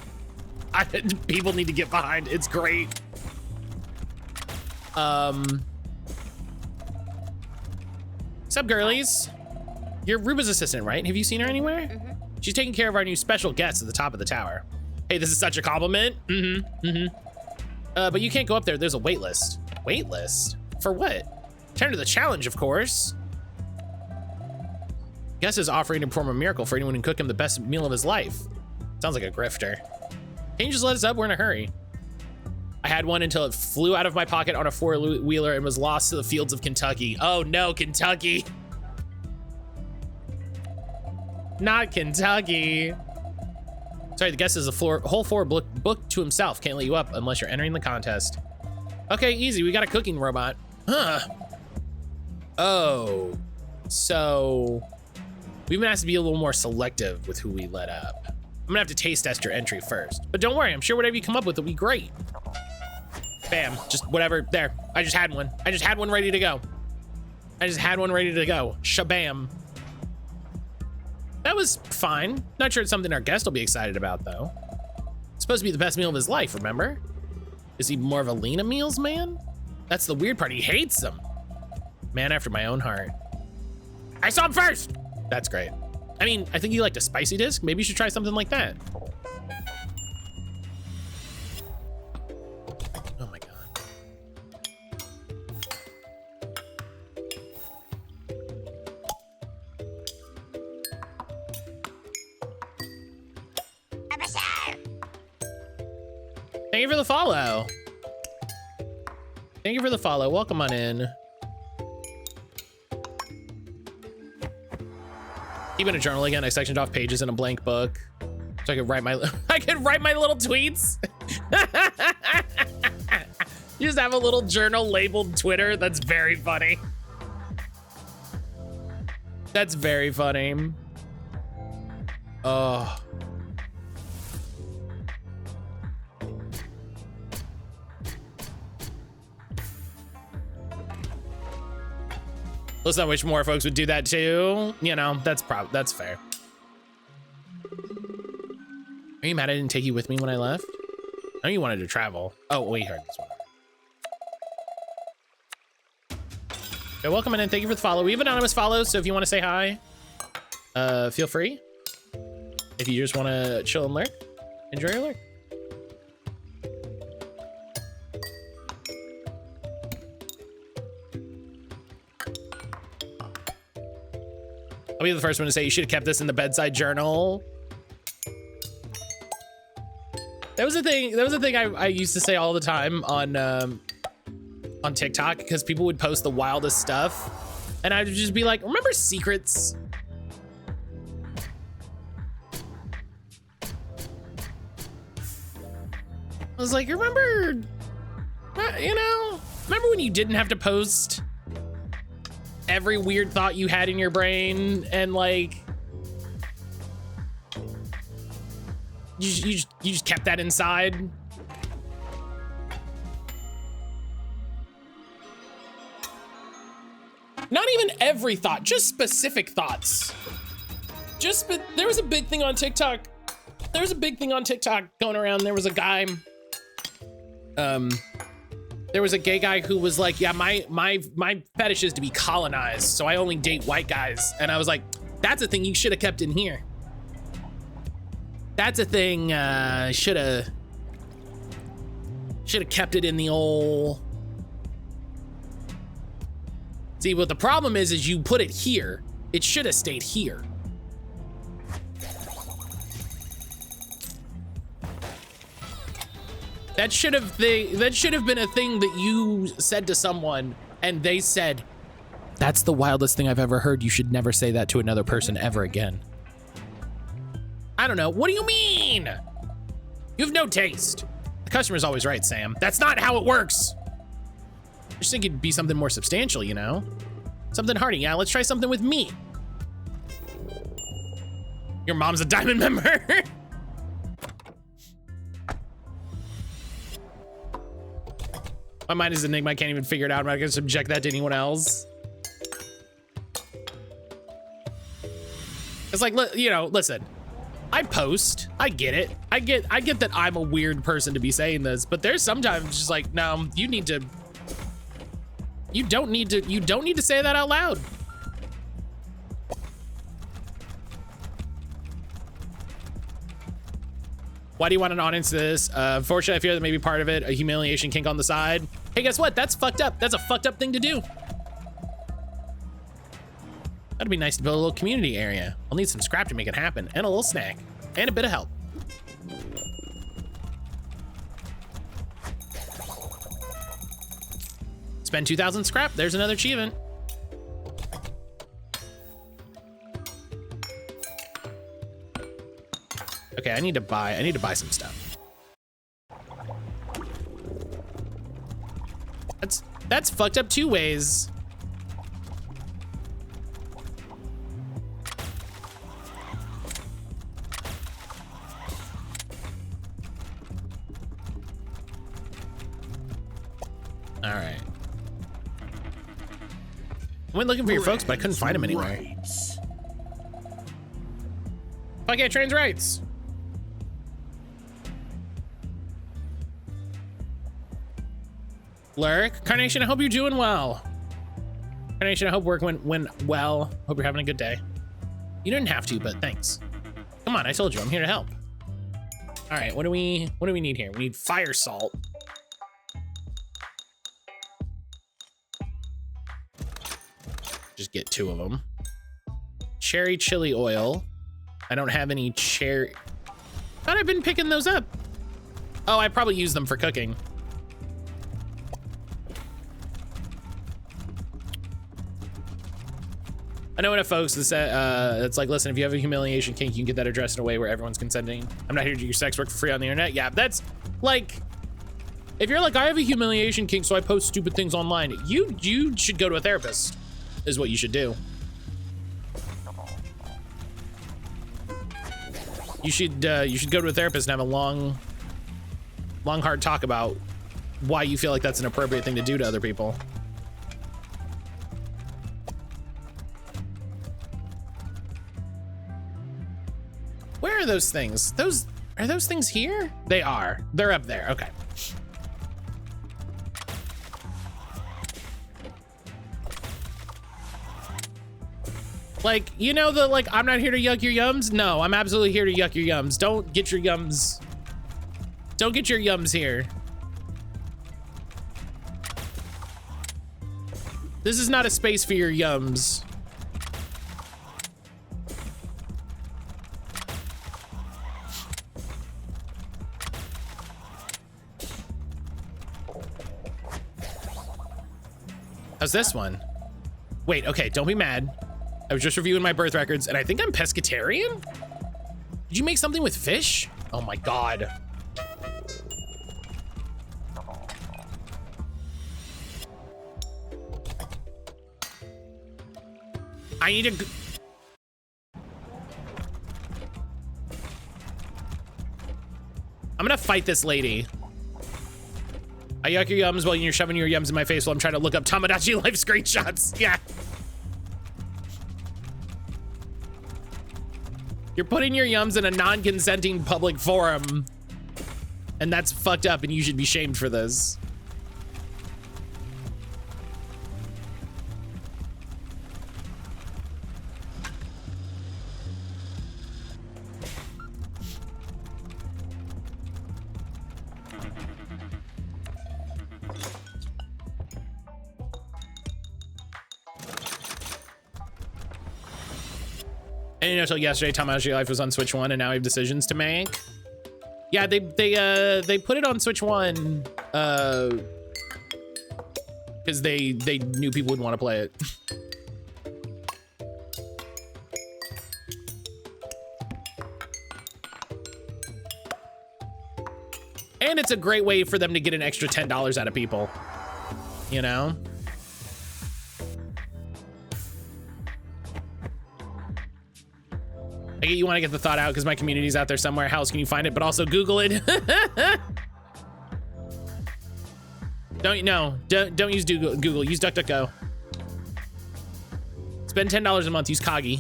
people need to get behind. It's great. What's up, girlies? You're Ruba's assistant, right? Have you seen her anywhere? Mm-hmm. She's taking care of our new special guests at the top of the tower. Hey, this is such a compliment. But you can't go up there. There's a wait list. Wait list? For what? Turn to the challenge, of course. Guest is offering to perform a miracle for anyone who can cook him the best meal of his life. Sounds like a grifter. Can you just let us up? We're in a hurry. I had one until it flew out of my pocket on a four-wheeler and was lost to the fields of Kentucky. Oh no, Kentucky. Not Kentucky. Sorry, the guest is a whole floor booked to himself. Can't let you up unless you're entering the contest. Okay, easy. We got a cooking robot. Huh. Oh. So we've been asked to be a little more selective with who we let up. I'm gonna have to taste test your entry first. But don't worry, I'm sure whatever you come up with will be great. Bam, just whatever. There, I just had one. I just had one ready to go. I just had one ready to go. Shabam. That was fine. Not sure it's something our guest will be excited about, though. It's supposed to be the best meal of his life, remember? Is he more of a Lena Meals man? That's the weird part. He hates them. Man after my own heart. I saw him first. That's great. I mean, I think you liked a spicy disc. Maybe you should try something like that. Oh my God. Thank you for the follow. Thank you for the follow. Welcome on in. Keeping a journal again. I sectioned off pages in a blank book so I could write my little tweets. You just have a little journal labeled Twitter. That's very funny. That's very funny. Oh. Listen, I wish more folks would do that too. You know, that's fair. Are you mad I didn't take you with me when I left? I know you wanted to travel. Oh, we heard this one. Okay, welcome in and thank you for the follow. We have anonymous follows, so if you want to say hi, feel free. If you just want to chill and lurk, enjoy your lurk. I'll be the first one to say you should have kept this in the bedside journal. That was a thing I used to say all the time on TikTok because people would post the wildest stuff and I'd just be like, remember secrets? I was like, remember, you know, remember when you didn't have to post every weird thought you had in your brain and like you just kept that inside? Not even every thought, just specific thoughts. There was a big thing on TikTok. There was a big thing on TikTok going around. There was a guy, there was a gay guy who was like, yeah, my fetish is to be colonized, so I only date white guys. And I was like, that's a thing you should have kept in here. That's a thing should have kept it in the old. See, what the problem is you put it here. It should have stayed here. That should have been a thing that you said to someone and they said, "That's the wildest thing I've ever heard. You should never say that to another person ever again." I don't know. What do you mean? You have no taste. The customer's always right, Sam. That's not how it works. I just think it'd be something more substantial, you know? Something hearty. Yeah, let's try something with meat. Your mom's a diamond member. My mind is an enigma. I can't even figure it out. I'm not gonna subject that to anyone else. It's like, you know, listen, I post, I get it. I get that I'm a weird person to be saying this, but there's sometimes just like, no, you don't need to say that out loud. Why do you want an audience to this? Unfortunately, I fear that maybe part of it, a humiliation kink on the side. Hey, guess what? That's fucked up. That's a fucked up thing to do. That'd be nice to build a little community area. I'll need some scrap to make it happen, and a little snack, and a bit of help. Spend 2,000 scrap. There's another achievement. Okay, I need to buy some stuff. That's fucked up two ways. All right. I went looking for your folks, but I couldn't find them anywhere. Okay, trans rights. Lurk, Carnation, I hope you're doing well. Carnation, I hope work went well. Hope you're having a good day. You didn't have to, but thanks. Come on, I told you, I'm here to help. All right, what do we need here? We need fire salt. Just get 2 of them. Cherry chili oil. I don't have any cherry. Thought I've been picking those up. Oh, I probably use them for cooking. I know enough folks that say, it's like, listen, if you have a humiliation kink, you can get that addressed in a way where everyone's consenting. I'm not here to do your sex work for free on the internet. Yeah, that's like, if you're like, I have a humiliation kink, so I post stupid things online. You should go to a therapist, is what you should do. You should go to a therapist and have a long, hard talk about why you feel like that's an appropriate thing to do to other people. Where are those things? Are those things here? They are. They're up there. Okay. Like, you know the, like, I'm not here to yuck your yums? No, I'm absolutely here to yuck your yums. Don't get your yums. Don't get your yums here. This is not a space for your yums. How's this one? Wait, okay, don't be mad. I was just reviewing my birth records and I think I'm pescatarian? Did you make something with fish? Oh my God. I need to... I'm gonna fight this lady. I yuck your yums while you're shoving your yums in my face while I'm trying to look up Tamagotchi life screenshots. Yeah. You're putting your yums in a non-consenting public forum. And that's fucked up and you should be shamed for this. And you know, until yesterday, Time Out of Your Life was on Switch 1, and now we have decisions to make. Yeah, they put it on Switch 1 because they knew people would want to play it. And it's a great way for them to get an extra $10 out of people, you know? I get you want to get the thought out because my community's out there somewhere. How else can you find it? But also Google it. Don't use Google. Use DuckDuckGo. Spend $10 a month. Use Kagi.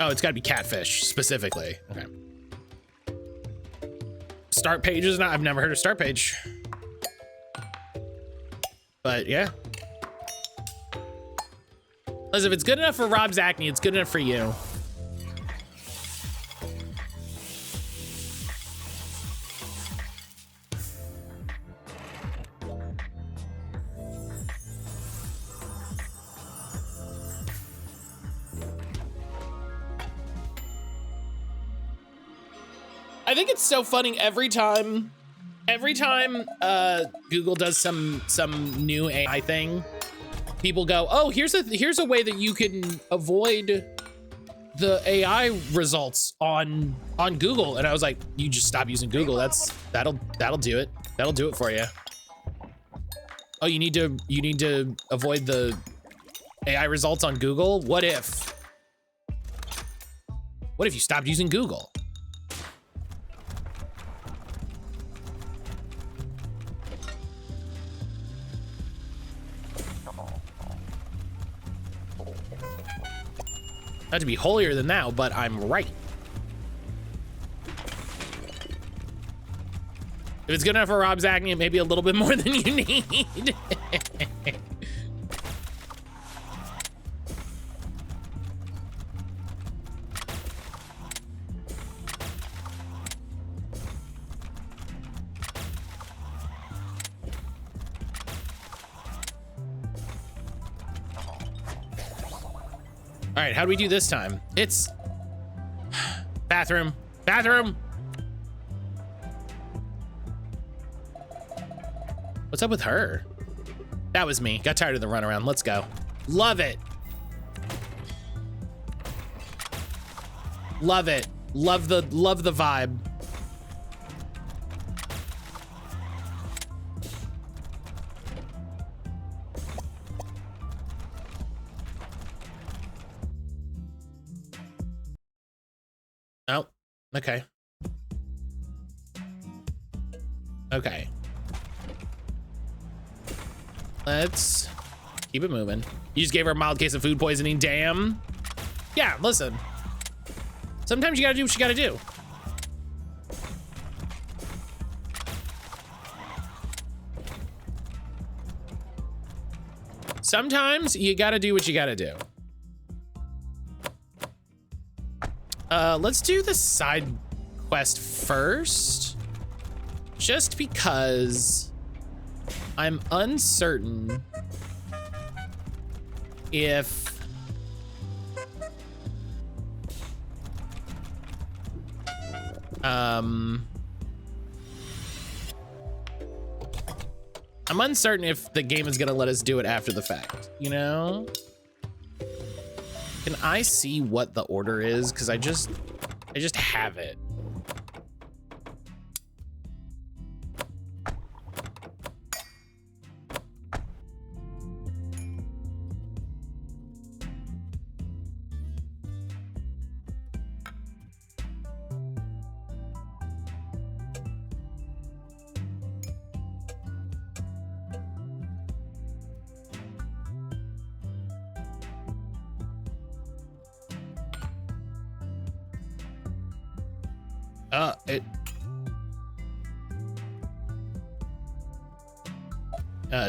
Oh, it's got to be catfish specifically. Okay. Start page is not. I've never heard of start page. But yeah. Listen, if it's good enough for Rob Zachney, it's good enough for you. I think it's so funny every time Google does some new AI thing, people go, "Oh, here's a way that you can avoid the AI results on Google." And I was like, "You just stop using Google. That'll do it. That'll do it for you." Oh, you need to avoid the AI results on Google? What if you stopped using Google? Not to be holier than thou, but I'm right. If it's good enough for Rob Zachney, it may be a little bit more than you need. All right, how do we do this time? It's bathroom. What's up with her? That was me. Got tired of the runaround. Let's go. Love it. Love it. Love the vibe. Oh, okay. Okay. Let's keep it moving. You just gave her a mild case of food poisoning. Damn. Yeah, listen. Sometimes you gotta do what you gotta do. Sometimes you gotta do what you gotta do. Let's do the side quest first, just because I'm uncertain if I'm uncertain if the game is gonna let us do it after the fact, you know? Can I see what the order is? Because I just have it.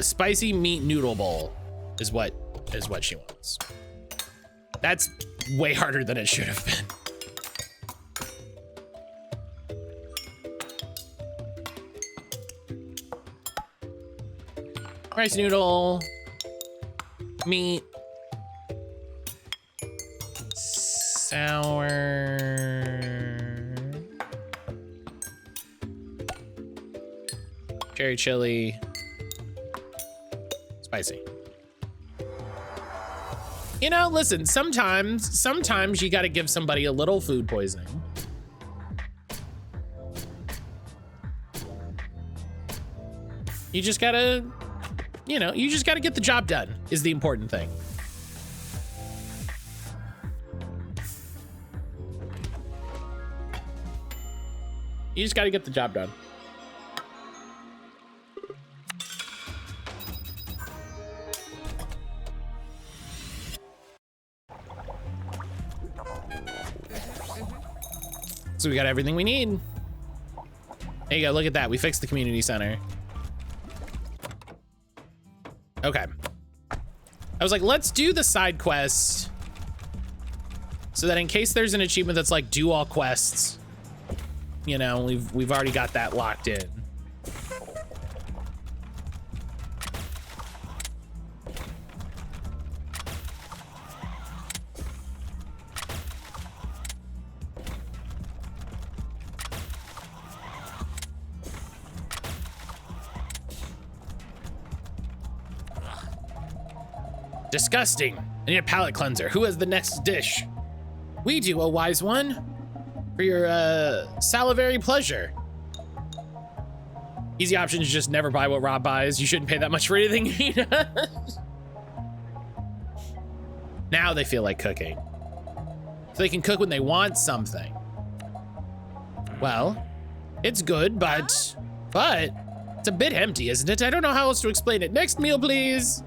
Spicy meat noodle bowl. is what she wants. That's way harder than it should have been. Rice noodle, meat, sour, cherry chili, spicy. You know, listen, sometimes you gotta give somebody a little food poisoning. You just gotta, you know, you just gotta get the job done is the important thing. You just gotta get the job done. So we got everything we need. There you go, look at that. We fixed the community center. Okay. I was like, let's do the side quest so that in case there's an achievement that's like do all quests, you know, we've already got that locked in. Disgusting. I need a palate cleanser. Who has the next dish? We do, a wise one. For your salivary pleasure. Easy option is just never buy what Rob buys. You shouldn't pay that much for anything he does. Now they feel like cooking. So they can cook when they want something. Well, it's good, but it's a bit empty, isn't it? I don't know how else to explain it. Next meal, please.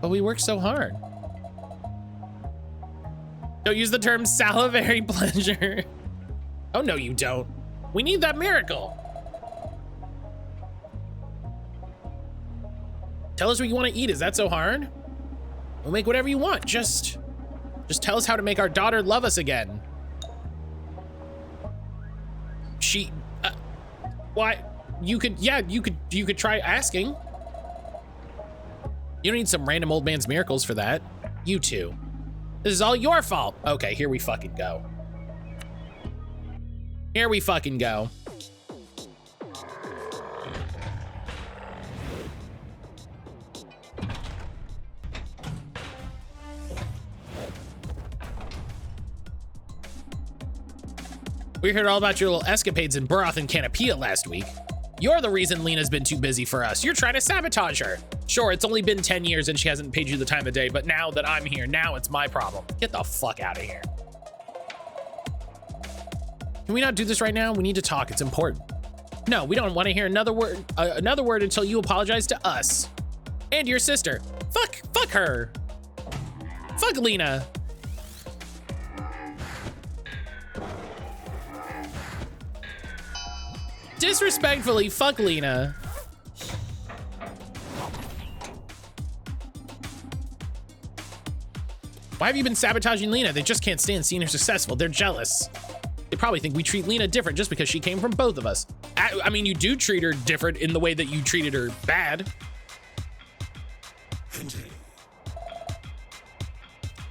But we work so hard. Don't use the term salivary pleasure. Oh, no, you don't. We need that miracle. Tell us what you want to eat. Is that so hard? We'll make whatever you want. Just tell us how to make our daughter love us again. Why? You could try asking. You don't need some random old man's miracles for that. You two. This is all your fault. Okay, here we fucking go. Here we fucking go. We heard all about your little escapades in Burath and Canopia last week. You're the reason Lena's been too busy for us. You're trying to sabotage her. Sure, it's only been 10 years and she hasn't paid you the time of day, but now that I'm here, now it's my problem. Get the fuck out of here. Can we not do this right now? We need to talk, it's important. No, we don't want to hear another word until you apologize to us. And your sister. Fuck her. Fuck Lena. Disrespectfully, fuck Lena. Why have you been sabotaging Lena? They just can't stand seeing her successful. They're jealous. They probably think we treat Lena different just because she came from both of us. I mean, you do treat her different in the way that you treated her bad.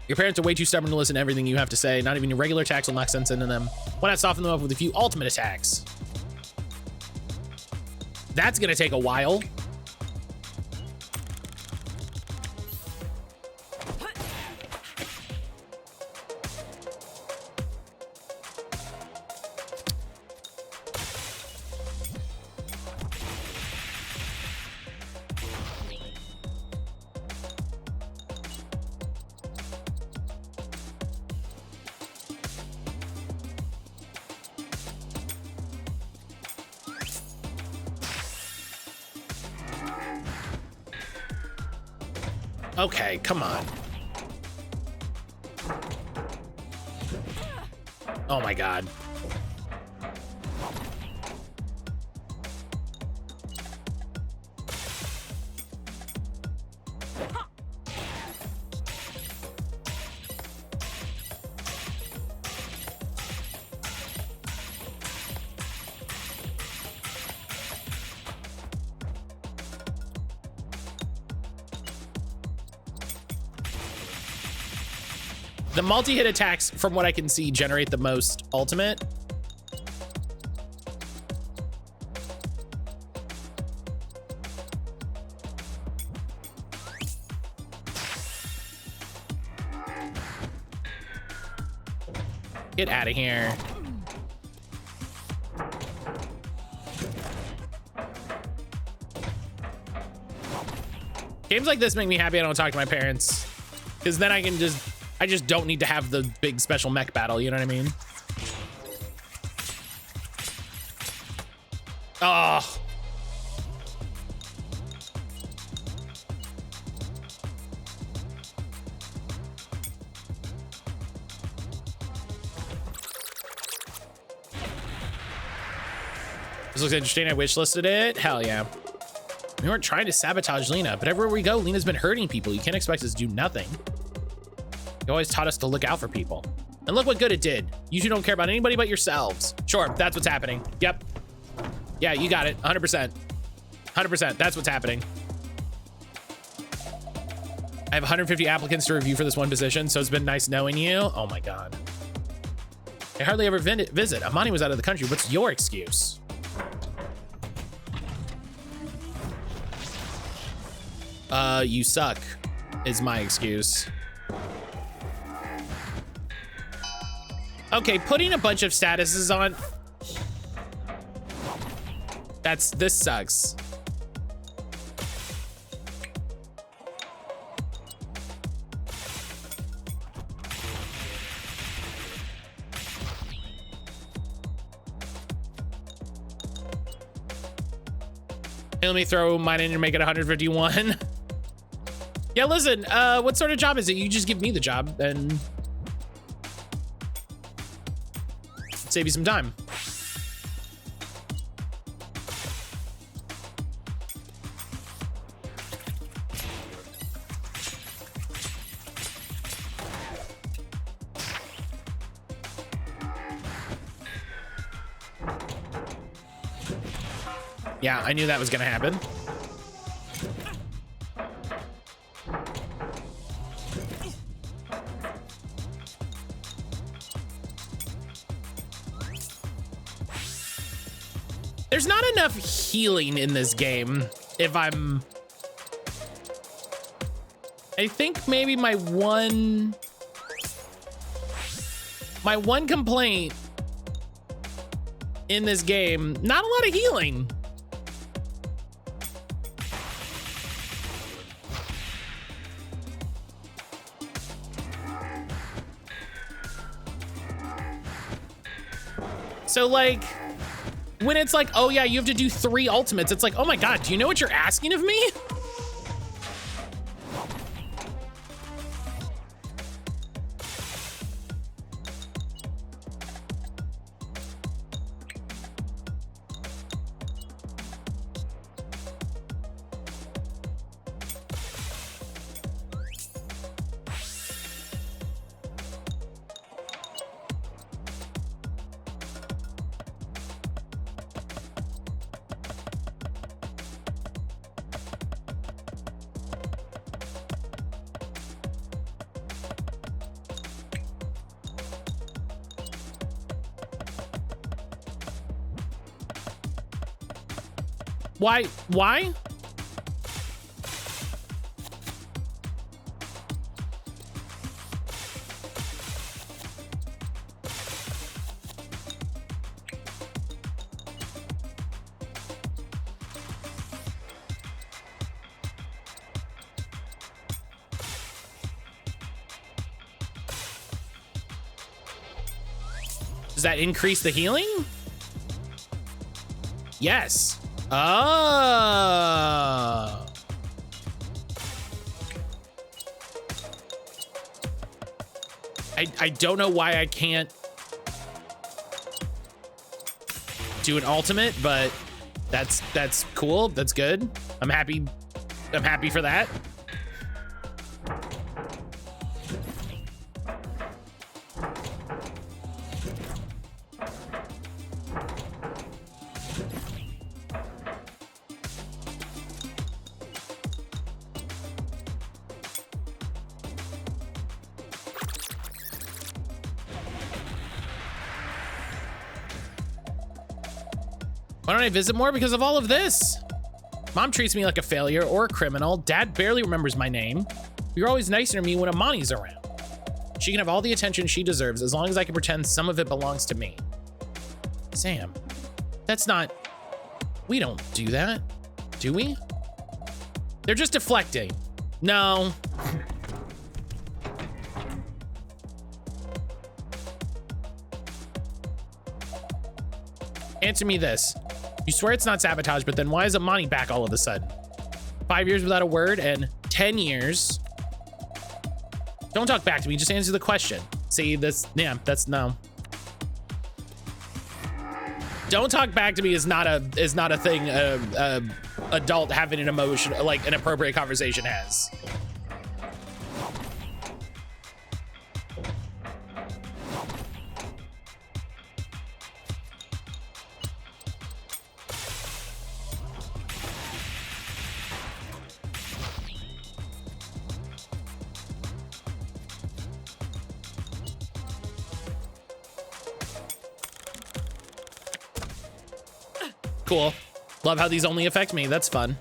Your parents are way too stubborn to listen to everything you have to say. Not even your regular attacks will knock sense into them. Why not soften them up with a few ultimate attacks? That's gonna take a while. Okay, come on. Oh my God. The multi-hit attacks, from what I can see, generate the most ultimate. Get out of here. Games like this make me happy I don't talk to my parents, because then I just don't need to have the big special mech battle, you know what I mean? Oh. This looks interesting. I wishlisted it. Hell yeah. We weren't trying to sabotage Lena, but everywhere we go, Lena's been hurting people. You can't expect us to do nothing. You always taught us to look out for people. And look what good it did. You two don't care about anybody but yourselves. Sure, that's what's happening. Yep. Yeah, you got it. 100%. 100%. That's what's happening. I have 150 applicants to review for this one position, so it's been nice knowing you. Oh my God. I hardly ever visit. Amani was out of the country. What's your excuse? You suck is my excuse. Okay, putting a bunch of statuses on. This sucks. Hey, let me throw mine in and make it 151. Yeah, listen, what sort of job is it? You just give me the job and save you some time. Yeah, I knew that was gonna happen. There's not enough healing in this game. I think maybe my one complaint in this game, not a lot of healing. So like, when it's like, oh yeah, you have to do 3 ultimates, it's like, oh my God, do you know what you're asking of me? Why? Does that increase the healing? Yes. Oh. I don't know why I can't do an ultimate, but that's cool. That's good. I'm happy for that. Why don't I visit more? Because of all of this. Mom treats me like a failure or a criminal. Dad barely remembers my name. You're always nicer to me when Amani's around. She can have all the attention she deserves as long as I can pretend some of it belongs to me. Sam, that's not... We don't do that, do we? They're just deflecting. No. Answer me this. You swear it's not sabotage, but then why is Amani back all of a sudden? 5 years without a word and 10 years. Don't talk back to me, just answer the question. See, this, yeah, that's no. Don't talk back to me is not a thing adult having an emotion, like an appropriate conversation has. Cool. Love how these only affect me. That's fun.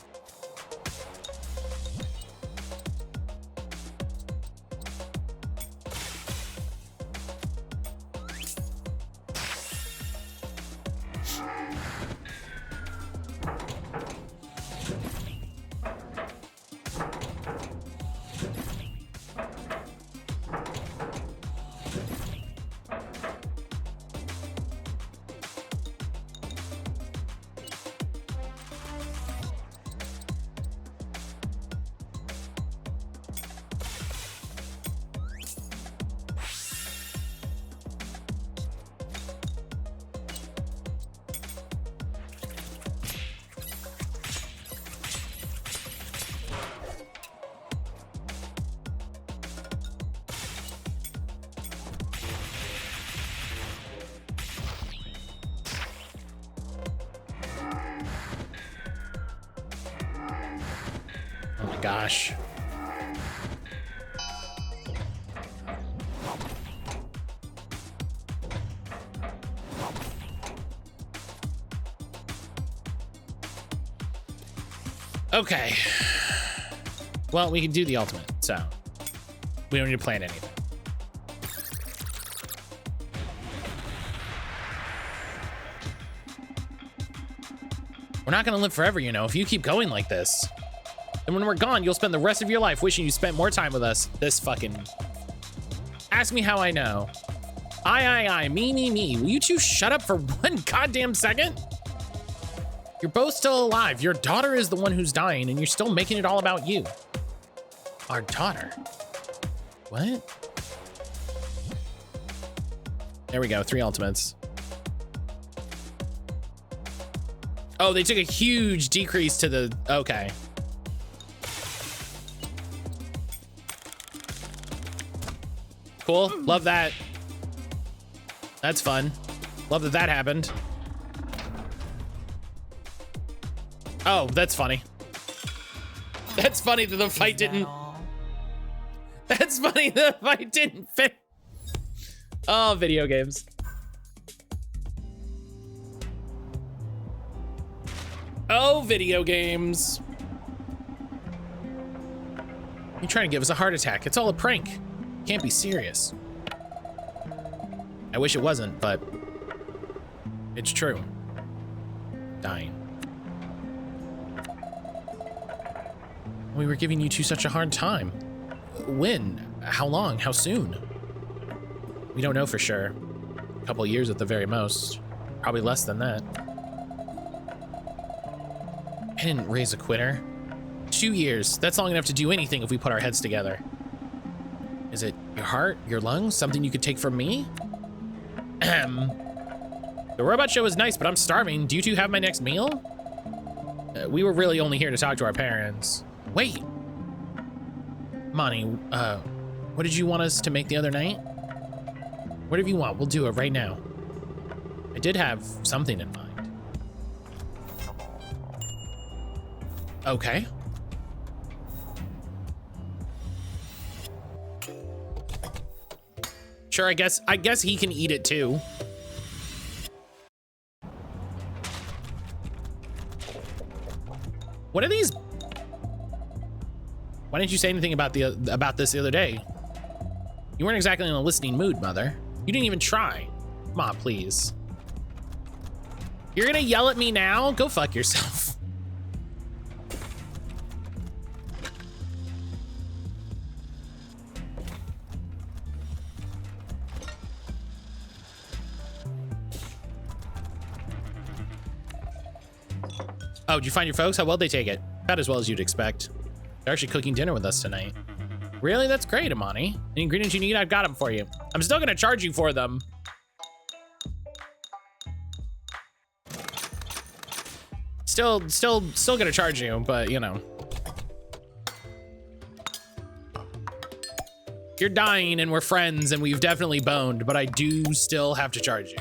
Gosh. Okay. Well, we can do the ultimate, so we don't need to plan anything. We're not gonna live forever, you know, if you keep going like this. And when we're gone, you'll spend the rest of your life wishing you spent more time with us. This fucking... Ask me how I know. I, me. Will you two shut up for one goddamn second? You're both still alive. Your daughter is the one who's dying, and you're still making it all about you. Our daughter? What? There we go, 3 ultimates. Oh, they took a huge decrease to the... Okay. Cool, love that. That's fun. Love that that happened. Oh, that's funny. That's funny that the fight didn't... That's funny the fight didn't fit. Oh, video games. Oh, video games. You're trying to give us a heart attack. It's all a prank. Can't be serious. I wish it wasn't, but it's true. Dying. We were giving you two such a hard time. When? How long? How soon? We don't know for sure. A couple years at the very most. Probably less than that. I didn't raise a quitter. 2 years. That's long enough to do anything if we put our heads together. Is it your heart, your lungs, something you could take from me? The robot show was nice, but I'm starving. Do you two have my next meal? We were really only here to talk to our parents. Wait. Monty, what did you want us to make the other night? Whatever you want, we'll do it right now. I did have something in mind. Okay. Sure, I guess he can eat it too. What are these? Why didn't you say anything about this the other day? You weren't exactly in a listening mood, Mother. You didn't even try. Come on, please. You're gonna yell at me now? Go fuck yourself. Oh, did you find your folks? How well they take it? About as well as you'd expect. They're actually cooking dinner with us tonight. Really? That's great, Amani. Any ingredients you need, I've got them for you. I'm still gonna charge you for them. Still gonna charge you, but you know. You're dying and we're friends and we've definitely boned, but I do still have to charge you.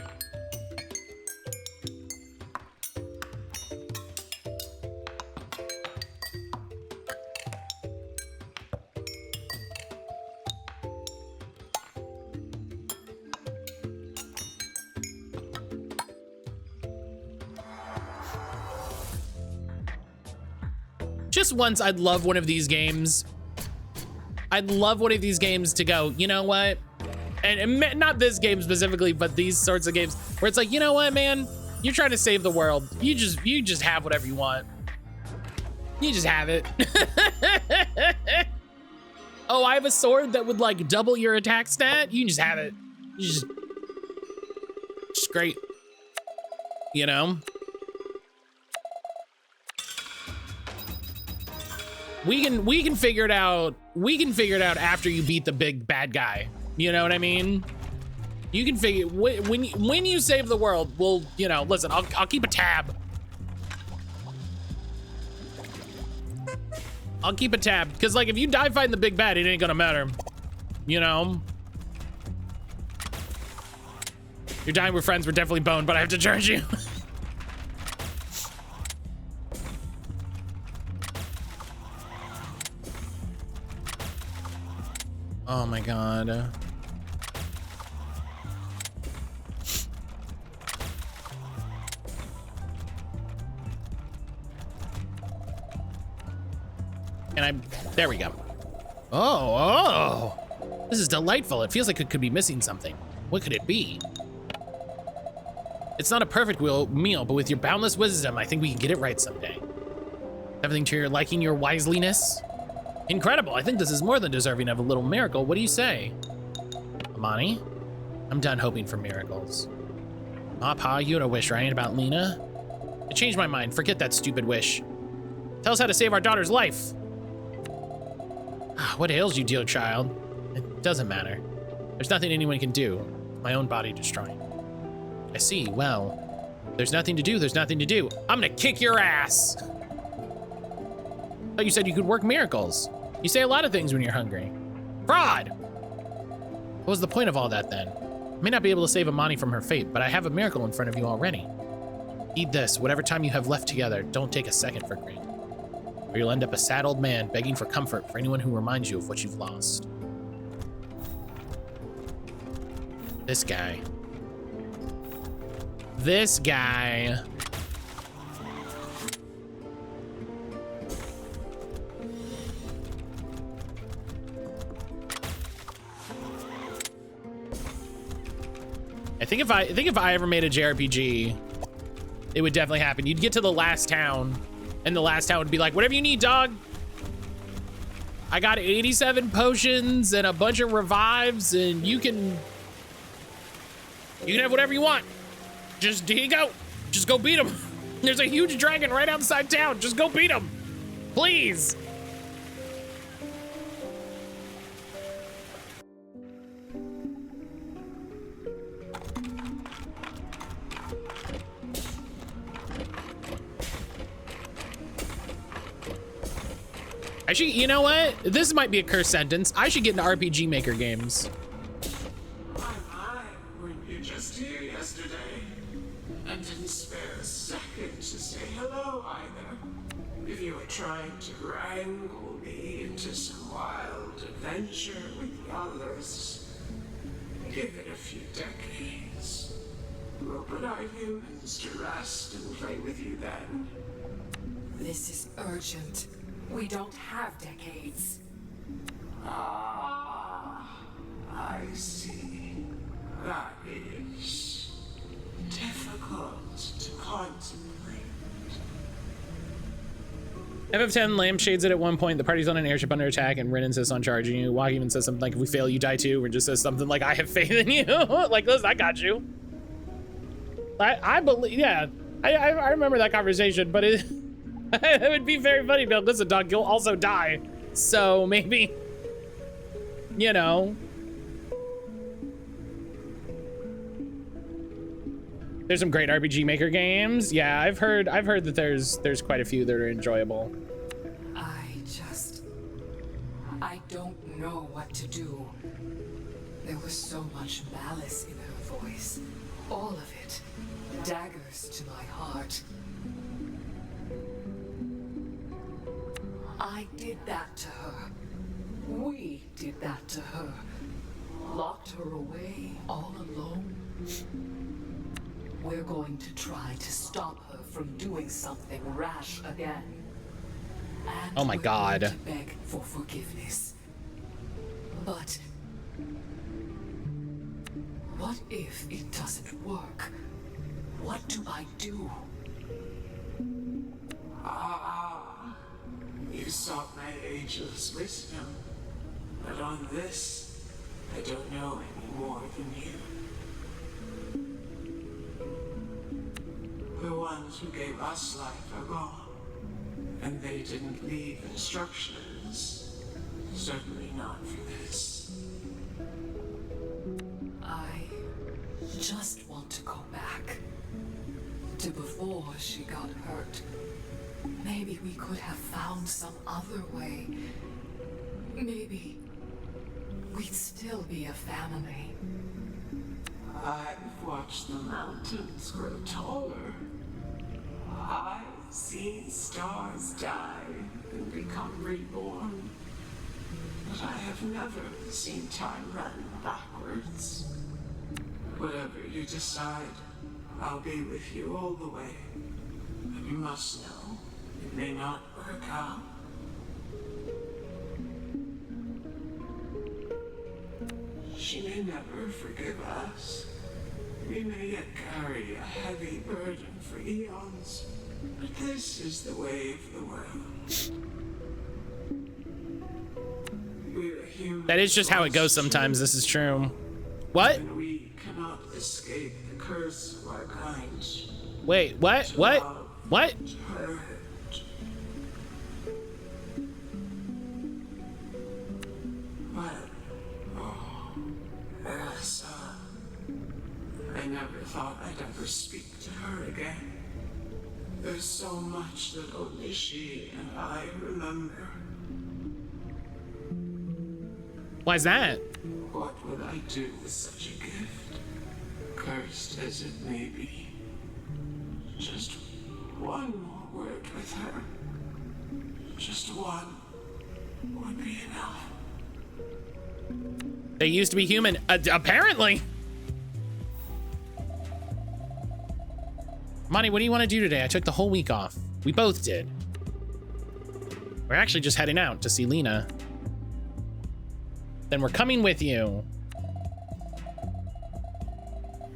Just once, I'd love one of these games. I'd love one of these games to go, you know what? And not this game specifically, but these sorts of games where it's like, you know what, man? You're trying to save the world. You just have whatever you want. You just have it. Oh, I have a sword that would like double your attack stat. You can just have it. You just great. You know? We can figure it out. We can figure it out after you beat the big bad guy. You know what I mean? You can figure when you save the world. We'll, you know, listen. I'll keep a tab. I'll keep a tab because like if you die fighting the big bad, it ain't gonna matter. You know. You're dying with friends. We're definitely boned, but I have to charge you. Oh my god. And there we go. Oh, this is delightful. It feels like it could be missing something. What could it be? It's not a perfect meal, but with your boundless wisdom, I think we can get it right someday. Everything to your liking, your wiseliness? Incredible. I think this is more than deserving of a little miracle. What do you say? Amani? I'm done hoping for miracles. Pa, you had a wish, right? About Lena? I changed my mind. Forget that stupid wish. Tell us how to save our daughter's life. What ails you, dear child? It doesn't matter. There's nothing anyone can do. My own body destroying. I see. Well, there's nothing to do. There's nothing to do. I'm gonna kick your ass. Oh, you said you could work miracles. You say a lot of things when you're hungry. Fraud! What was the point of all that then? I may not be able to save Amani from her fate, but I have a miracle in front of you already. Eat this, whatever time you have left together, don't take a second for granted. Or you'll end up a sad old man begging for comfort for anyone who reminds you of what you've lost. This guy. This guy. I think if I ever made a JRPG, it would definitely happen. You'd get to the last town, and the last town would be like, whatever you need, dog. I got 87 potions and a bunch of revives, and you can have whatever you want. Just here you go. Just go beat him. There's a huge dragon right outside town. Just go beat him, please. I should, you know what? This might be a cursed sentence. I should get into RPG Maker games. My, weren't you just here yesterday? And didn't spare a second to say hello either. If you were trying to wrangle me into some wild adventure with the others, give it a few decades. We'll put our humans to rest and play with you then. This is urgent. We don't have decades. Ah, I see. That is difficult to contemplate. FF10 lampshades it at one point. The party's on an airship under attack, and Rin insists on charging you. Wog even says something like, if we fail, you die too. Rin just says something like, I have faith in you. Like, listen, I got you. I believe, yeah. I remember that conversation, but it would be very funny to be like, listen, dog, you'll also die. So maybe, you know. There's some great RPG Maker games. Yeah, I've heard that there's quite a few that are enjoyable. I don't know what to do. There was so much malice in her voice. All of it. Daggers to my heart. I did that to her. We did that to her. Locked her away all alone. We're going to try to stop her from doing something rash again. And oh my God. we're going to beg for forgiveness. But what if it doesn't work? What do I do? Ah, you sought my ageless wisdom, but on this, I don't know any more than you. The ones who gave us life are gone, and they didn't leave instructions. Certainly not for this. I just want to go back to before she got hurt. Maybe we could have found some other way. Maybe we'd still be a family. I've watched the mountains grow taller. I've seen stars die and become reborn. But I have never seen time run backwards. Whatever you decide, I'll be with you all the way. But you must know, it may not work out. She may never forgive us. We may yet carry a heavy burden for eons. But this is the way of the world. We're human. That is just how it goes sometimes. This is true. What? And we cannot escape the curse of our kind. Wait, what? What? What? Hurt. But, oh, Elsa, I never thought I'd ever speak to her again. There's so much that only she and I remember. Why's that? What would I do with such a gift? Cursed as it may be. Just one more word with her. Just one would be enough. They used to be human. Apparently. Monty, what do you want to do today? I took the whole week off. We both did. We're actually just heading out to see Lena. Then we're coming with you.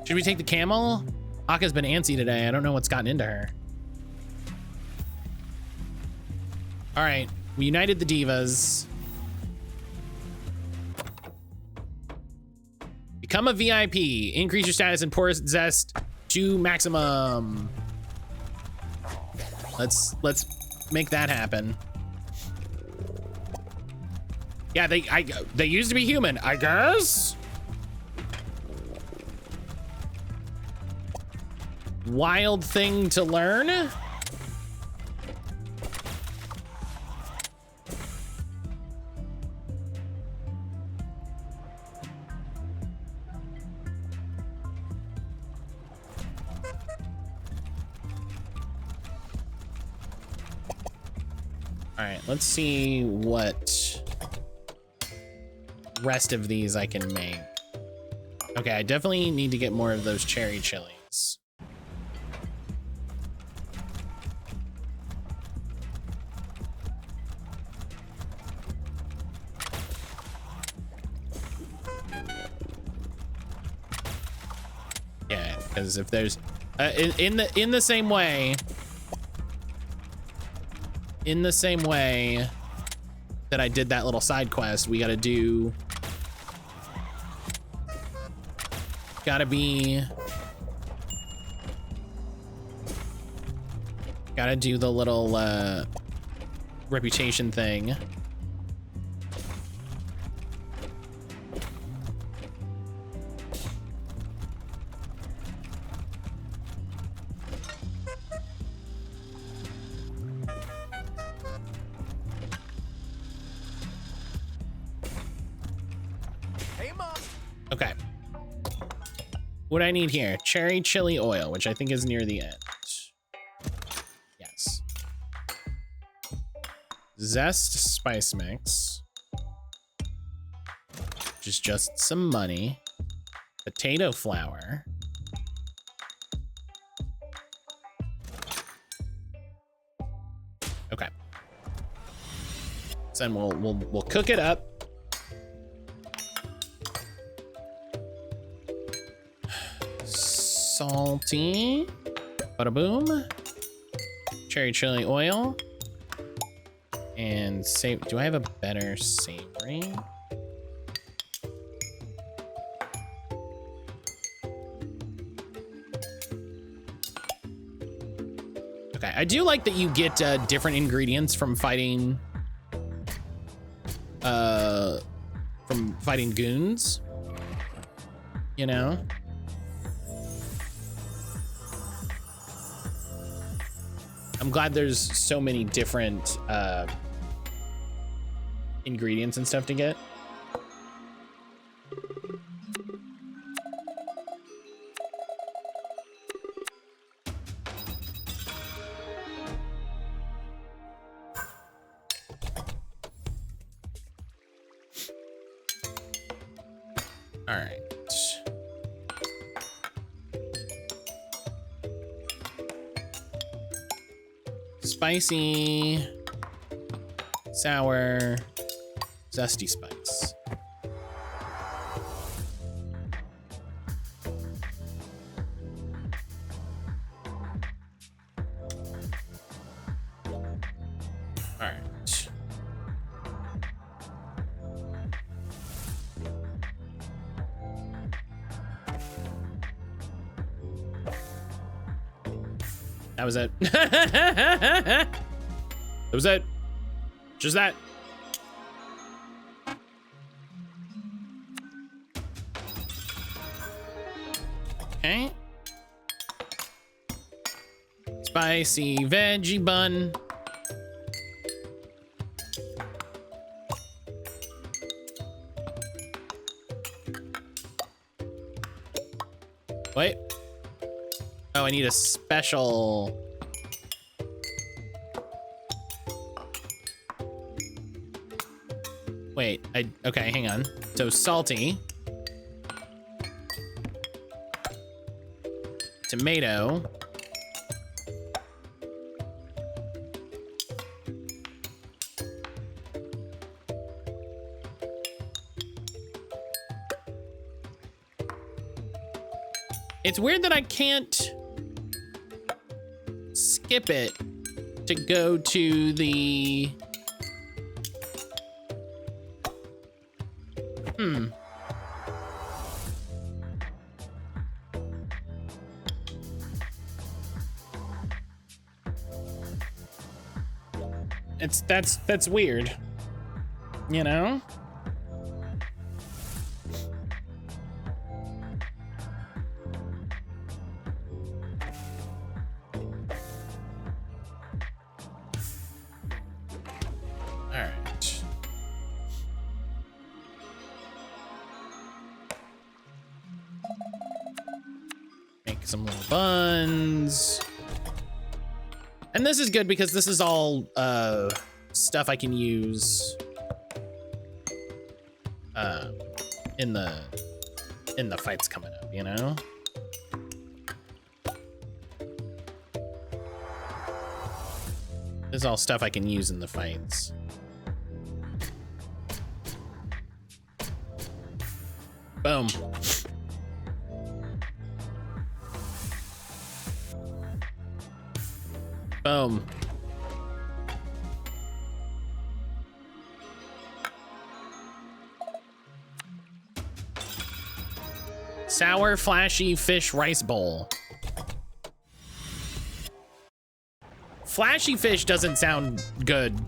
Should we take the camel? Akka's been antsy today. I don't know what's gotten into her. All right, we united the divas. Become a VIP. Increase your status and pour zest to maximum. Let's make that happen. Yeah, they used to be human, I guess. Wild thing to learn. All right, let's see what rest of these I can make. Okay, I definitely need to get more of those cherry chilies. Because if there's in the same way that I did that little side quest, we gotta do gotta do the little reputation thing. Okay. What I need here, cherry chili oil, which I think is near the end. Yes. Zest spice mix, which is just some money. Potato flour. Okay. So then we'll cook it up. Salty. Bada boom. Cherry chili oil. And save. Do I have a better savory? Okay, I do like that you get different ingredients from fighting goons, you know? I'm glad there's so many different ingredients and stuff to get. All right. Spicy, sour, zesty spice. All right. That was it. That was it. Just that. Okay. Spicy veggie bun. Wait. Oh, I need a special. Wait, okay, hang on. So salty. Tomato. It's weird that I can't skip it to go to the... That's weird, you know? All right. Make some little buns. And this is good because this is all stuff I can use in the fights coming up, you know? This is all stuff I can use in the fights. Boom. Sour, flashy fish rice bowl. Flashy fish doesn't sound good.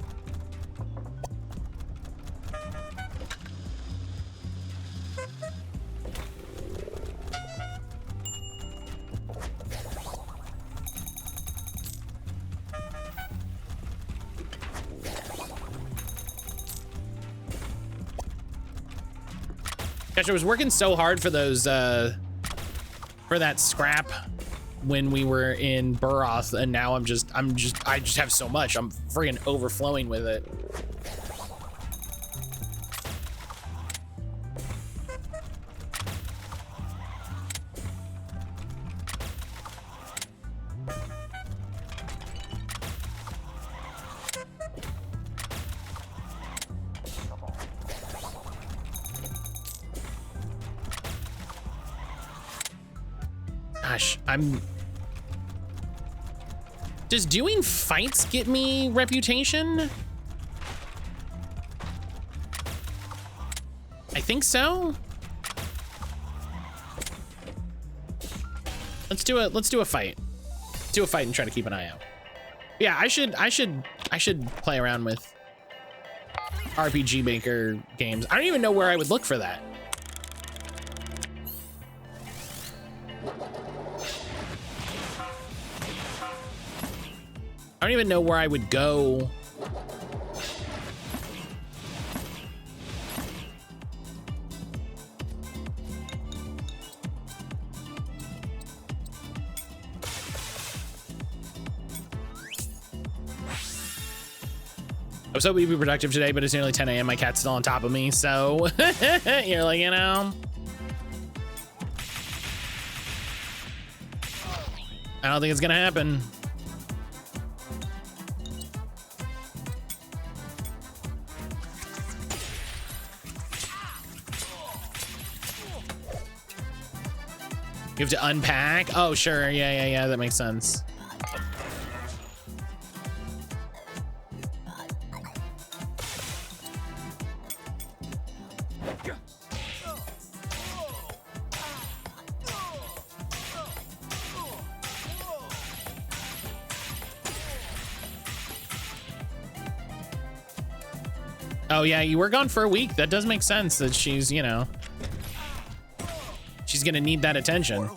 Gosh, I was working so hard for those, for that scrap when we were in Burroth, and now I just have so much. I'm friggin' overflowing with it. Gosh, does doing fights get me reputation? I think so. Let's do a fight. Do a fight and try to keep an eye out. Yeah, I should play around with RPG Maker games. I don't even know where I would look for that. I don't even know where I would go. I was hoping to be productive today, but it's nearly 10 a.m. My cat's still on top of me, so you're like, you know. I don't think it's gonna happen. You have to unpack? Oh, sure. Yeah. That makes sense. Oh, yeah. You were gone for a week. That does make sense that she's, you know, she's gonna need that attention.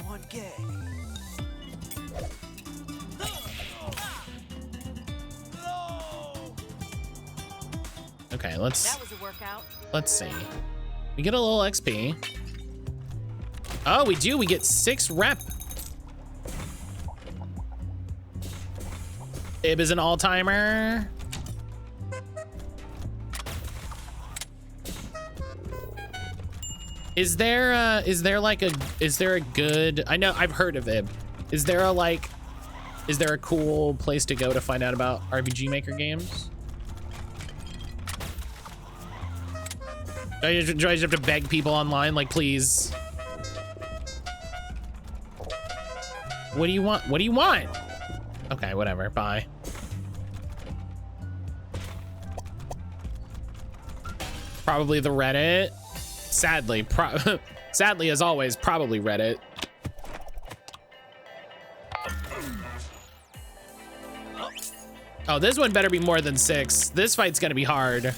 Okay, let's see. We get a little XP. Oh, we do. We get 6 rep. Ib is an all-timer. Is there a good, I know I've heard of Ib. Is there a cool place to go to find out about RPG Maker games? Do I just have to beg people online, like, please? What do you want? What do you want? Okay, whatever, bye. Probably the Reddit. Sadly, sadly as always, probably Reddit. Oh, this one better be more than 6. This fight's gonna be hard.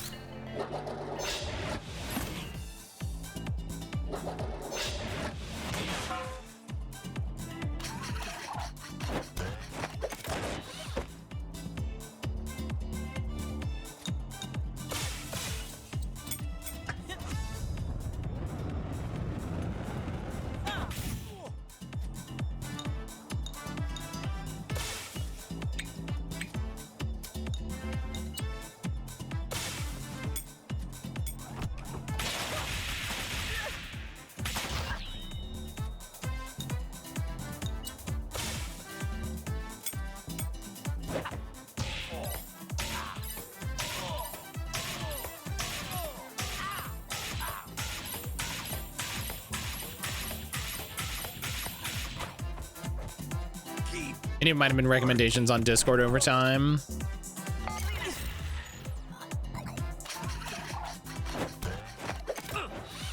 Any of mine have been recommendations on Discord over time.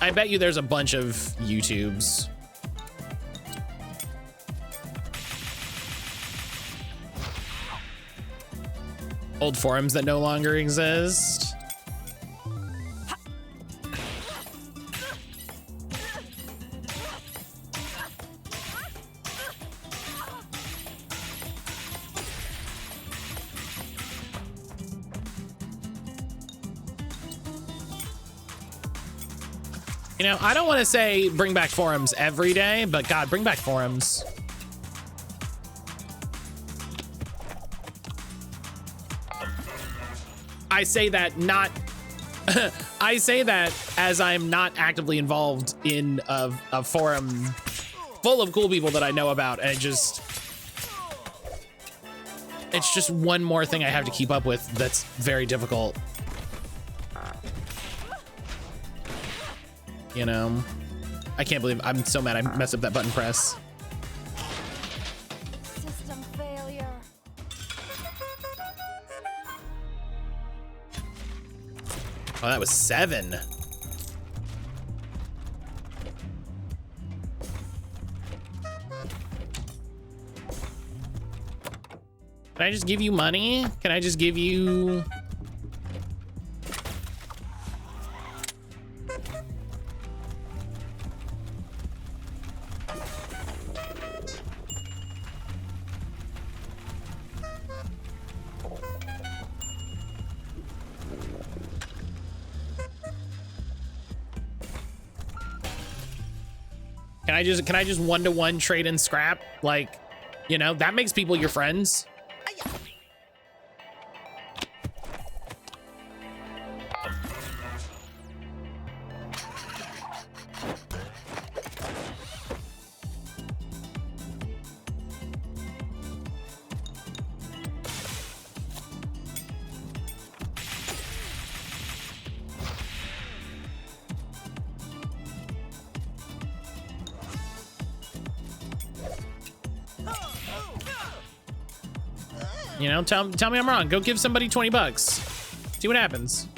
I bet you there's a bunch of YouTubes. Old forums that no longer exist. You know, I don't want to say bring back forums every day, but God, bring back forums. I say that not, I say that as I'm not actively involved in a forum full of cool people that I know about, and it's just one more thing I have to keep up with that's very difficult. You know, I can't believe I'm so mad I messed up that button press. System failure. Oh, that was 7. Can I just give you money? Can I just give you... Can I just one-to-one trade in scrap? Like, you know, that makes people your friends. You know, tell me I'm wrong. Go give somebody 20 bucks. See what happens.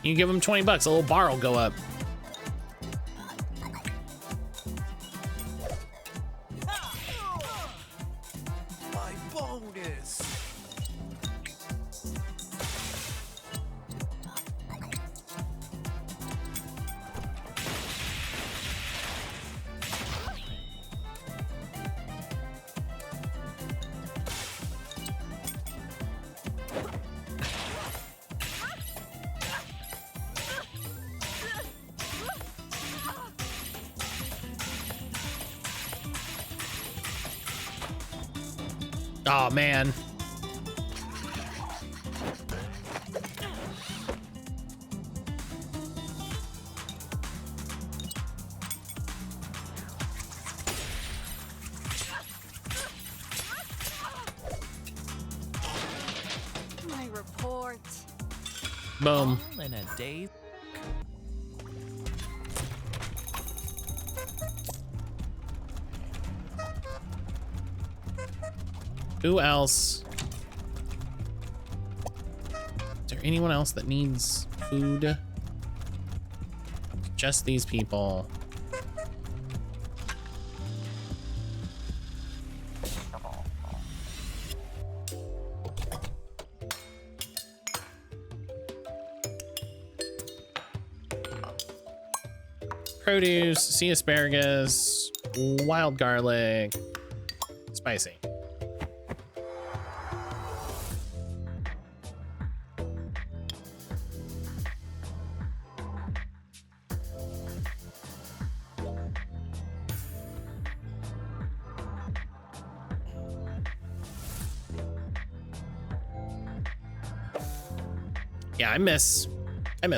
You give them 20 bucks, a little bar will go up. Oh, man. My report. Boom. All in a day. Who else? Is there anyone else that needs food? Just these people. Produce, sea asparagus, wild garlic, spicy. Yeah, I miss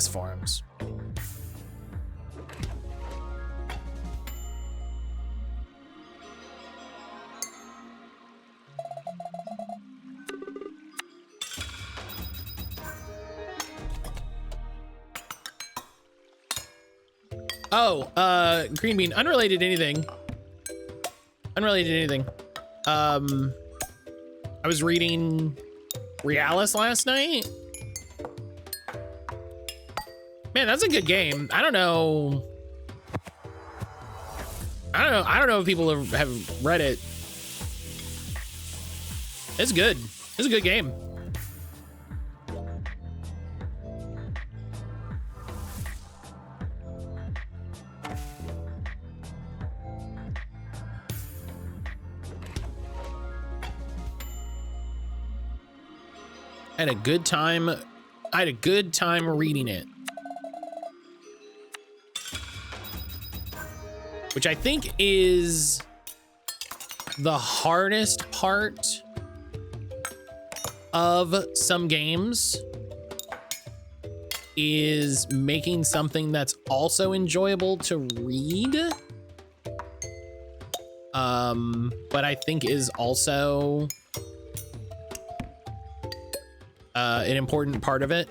forums. Oh, green bean, unrelated to anything. Unrelated to anything. I was reading Realis last night. Man, that's a good game. I don't know if people have read it. It's good. It's a good game. I had a good time. I had a good time reading it. Which I think is the hardest part of some games, is making something that's also enjoyable to read. But I think is also an important part of it.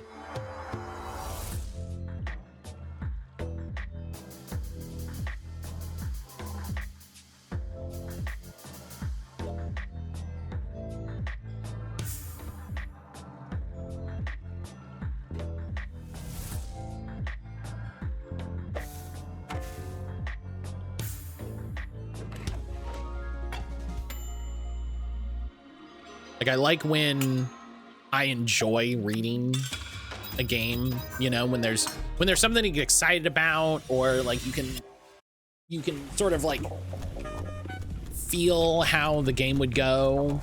Like, I like when I enjoy reading a game, you know, when there's something to get excited about, or like you can sort of like feel how the game would go.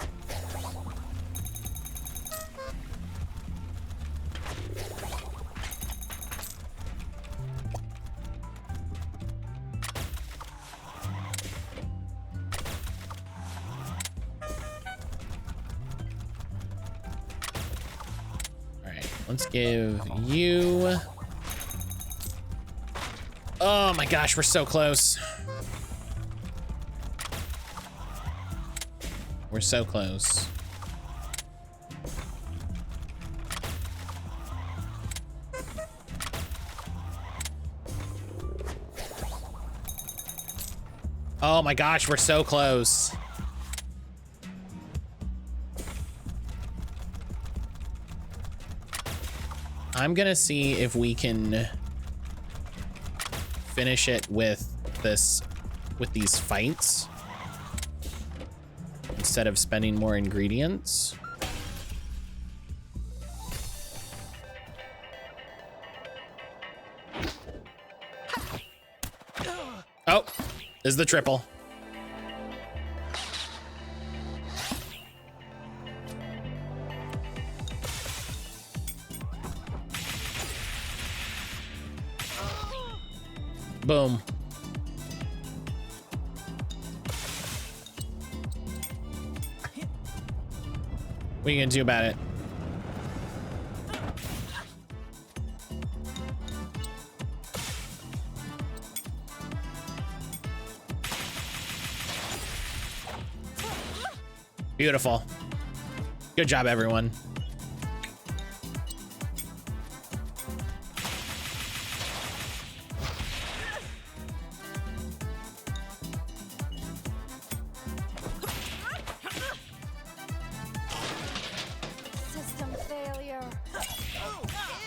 Let's give you... Oh my gosh, we're so close. We're so close. Oh my gosh, we're so close. I'm gonna see if we can finish it with these fights instead of spending more ingredients. Oh, this is the triple. Boom. What are you gonna do about it? Beautiful. Good job, everyone.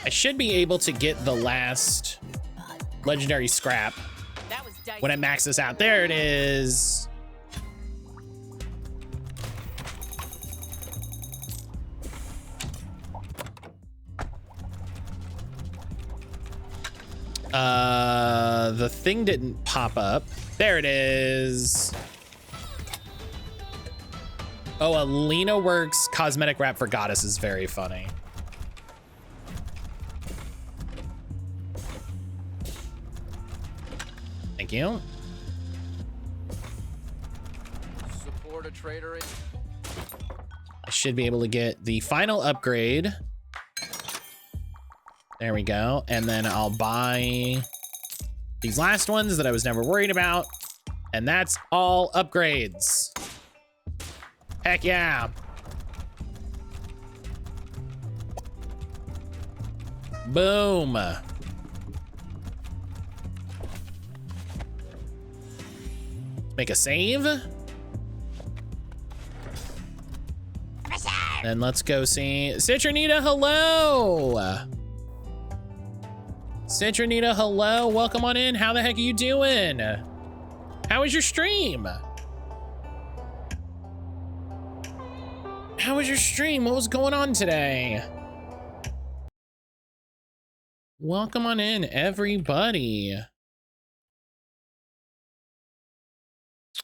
I should be able to get the last legendary scrap when it maxes out. There it is. The thing didn't pop up. There it is. Oh, Alina Works cosmetic wrap for goddess is very funny. Thank you. Support a trader. I should be able to get the final upgrade. There we go. And then I'll buy these last ones that I was never worried about. And that's all upgrades. Heck yeah. Boom. Make a save. And let's go see Citronita. Hello. Citronita, hello. Welcome on in. How the heck are you doing? How was your stream? How was your stream? What was going on today? Welcome on in, everybody.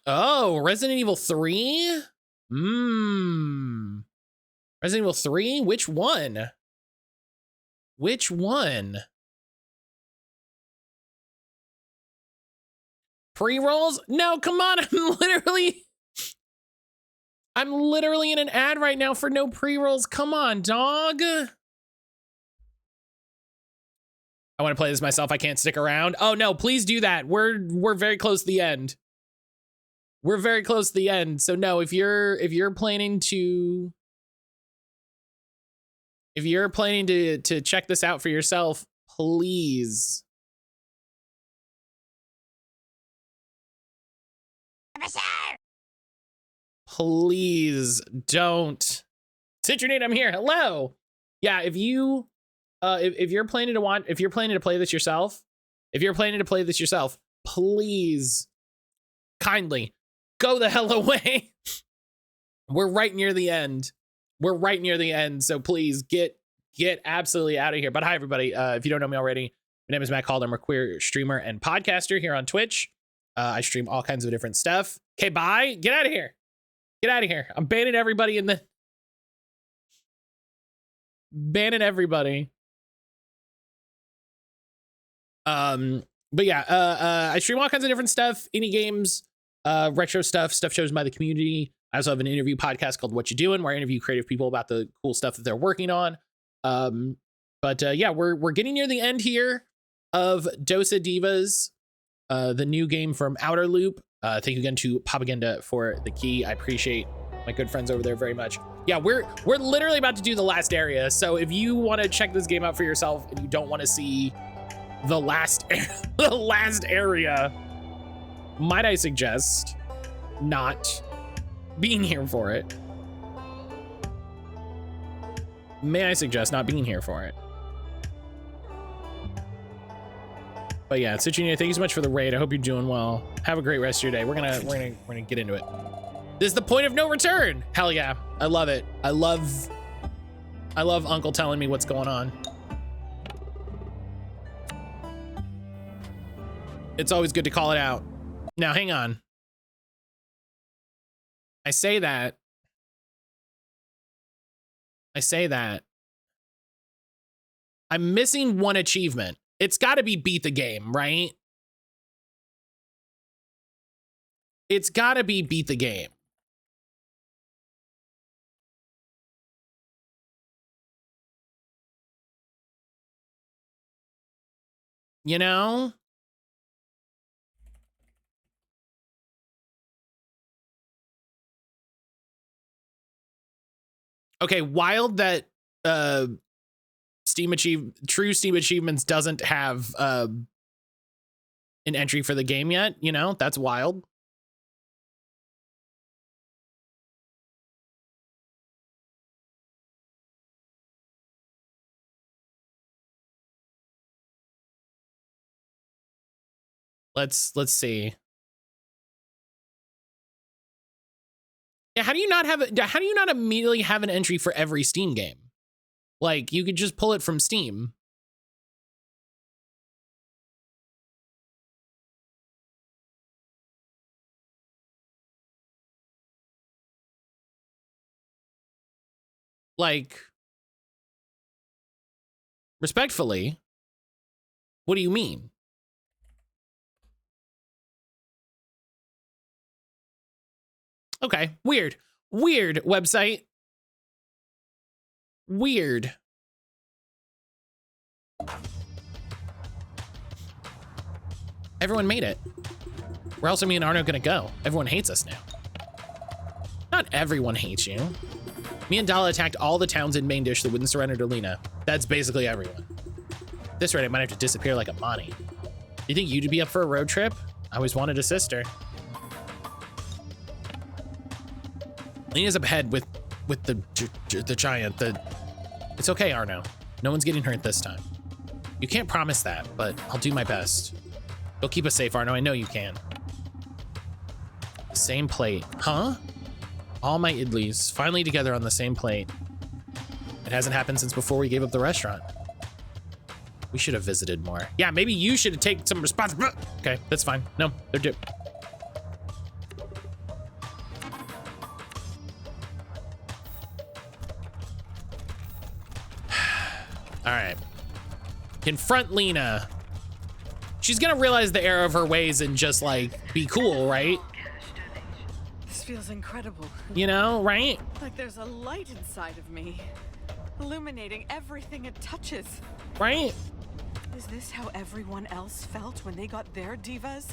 Oh, Resident Evil 3? Resident Evil 3? Which one? Which one? Pre-rolls? No, come on. I'm literally in an ad right now for no pre-rolls. Come on, dog. I want to play this myself. I can't stick around. Oh no, please do that. We're very close to the end. We're very close to the end. So no, if you're planning to check this out for yourself, please. Please don't. Citronate, I'm here. Hello. Yeah, if you're planning to play this yourself, please kindly go the hell away. We're right near the end. So please get absolutely out of here. But hi everybody. If you don't know me already, my name is mattcaulder. I'm a queer streamer and podcaster here on Twitch. I stream all kinds of different stuff. Okay, bye. Get out of here. Get out of here. I'm banning everybody banning everybody. But yeah, I stream all kinds of different stuff, indie games, retro stuff chosen by the community. I also have an interview podcast called What You Doing, where I interview creative people about the cool stuff that they're working on. Yeah, we're getting near the end here of Dosa Divas, the new game from Outer Loop. Thank you again to Propaganda for the key. I appreciate my good friends over there very much. Yeah, we're literally about to do the last area. So if you want to check this game out for yourself and you don't want to see the last area, might I suggest not being here for it? May I suggest not being here for it? But yeah, Citrina, thank you so much for the raid. I hope you're doing well. Have a great rest of your day. We're gonna get into it. This is the point of no return. Hell yeah, I love it. I love Uncle telling me what's going on. It's always good to call it out. Now, hang on. I say that. I'm missing one achievement. It's got to be beat the game, right? It's got to be beat the game. You know? Okay, wild that True Steam Achievements doesn't have an entry for the game yet, you know? That's wild. Let's see. Yeah, how do you not immediately have an entry for every Steam game? Like, you could just pull it from Steam. Like, respectfully, what do you mean? Okay, weird website. Weird. Everyone made it. Where else are me and Arno gonna go? Everyone hates us now. Not everyone hates you. Me and Dala attacked all the towns in Main Dish that wouldn't surrender to Lena. That's basically everyone. At this rate, I might have to disappear like a Monty. You think you'd be up for a road trip? I always wanted a sister. Lena's up ahead with the giant. It's okay, Arno. No one's getting hurt this time. You can't promise that, but I'll do my best. You'll keep us safe, Arno. I know you can. Same plate. Huh? All my idlis finally together on the same plate. It hasn't happened since before we gave up the restaurant. We should have visited more. Yeah, maybe you should have taken some responsibility. Okay, that's fine. No, they're due. All right. Confront Lena. She's gonna realize the error of her ways and just like be cool, right? This feels incredible. You know, right? Like there's a light inside of me, illuminating everything it touches. Right? Is this how everyone else felt when they got their divas?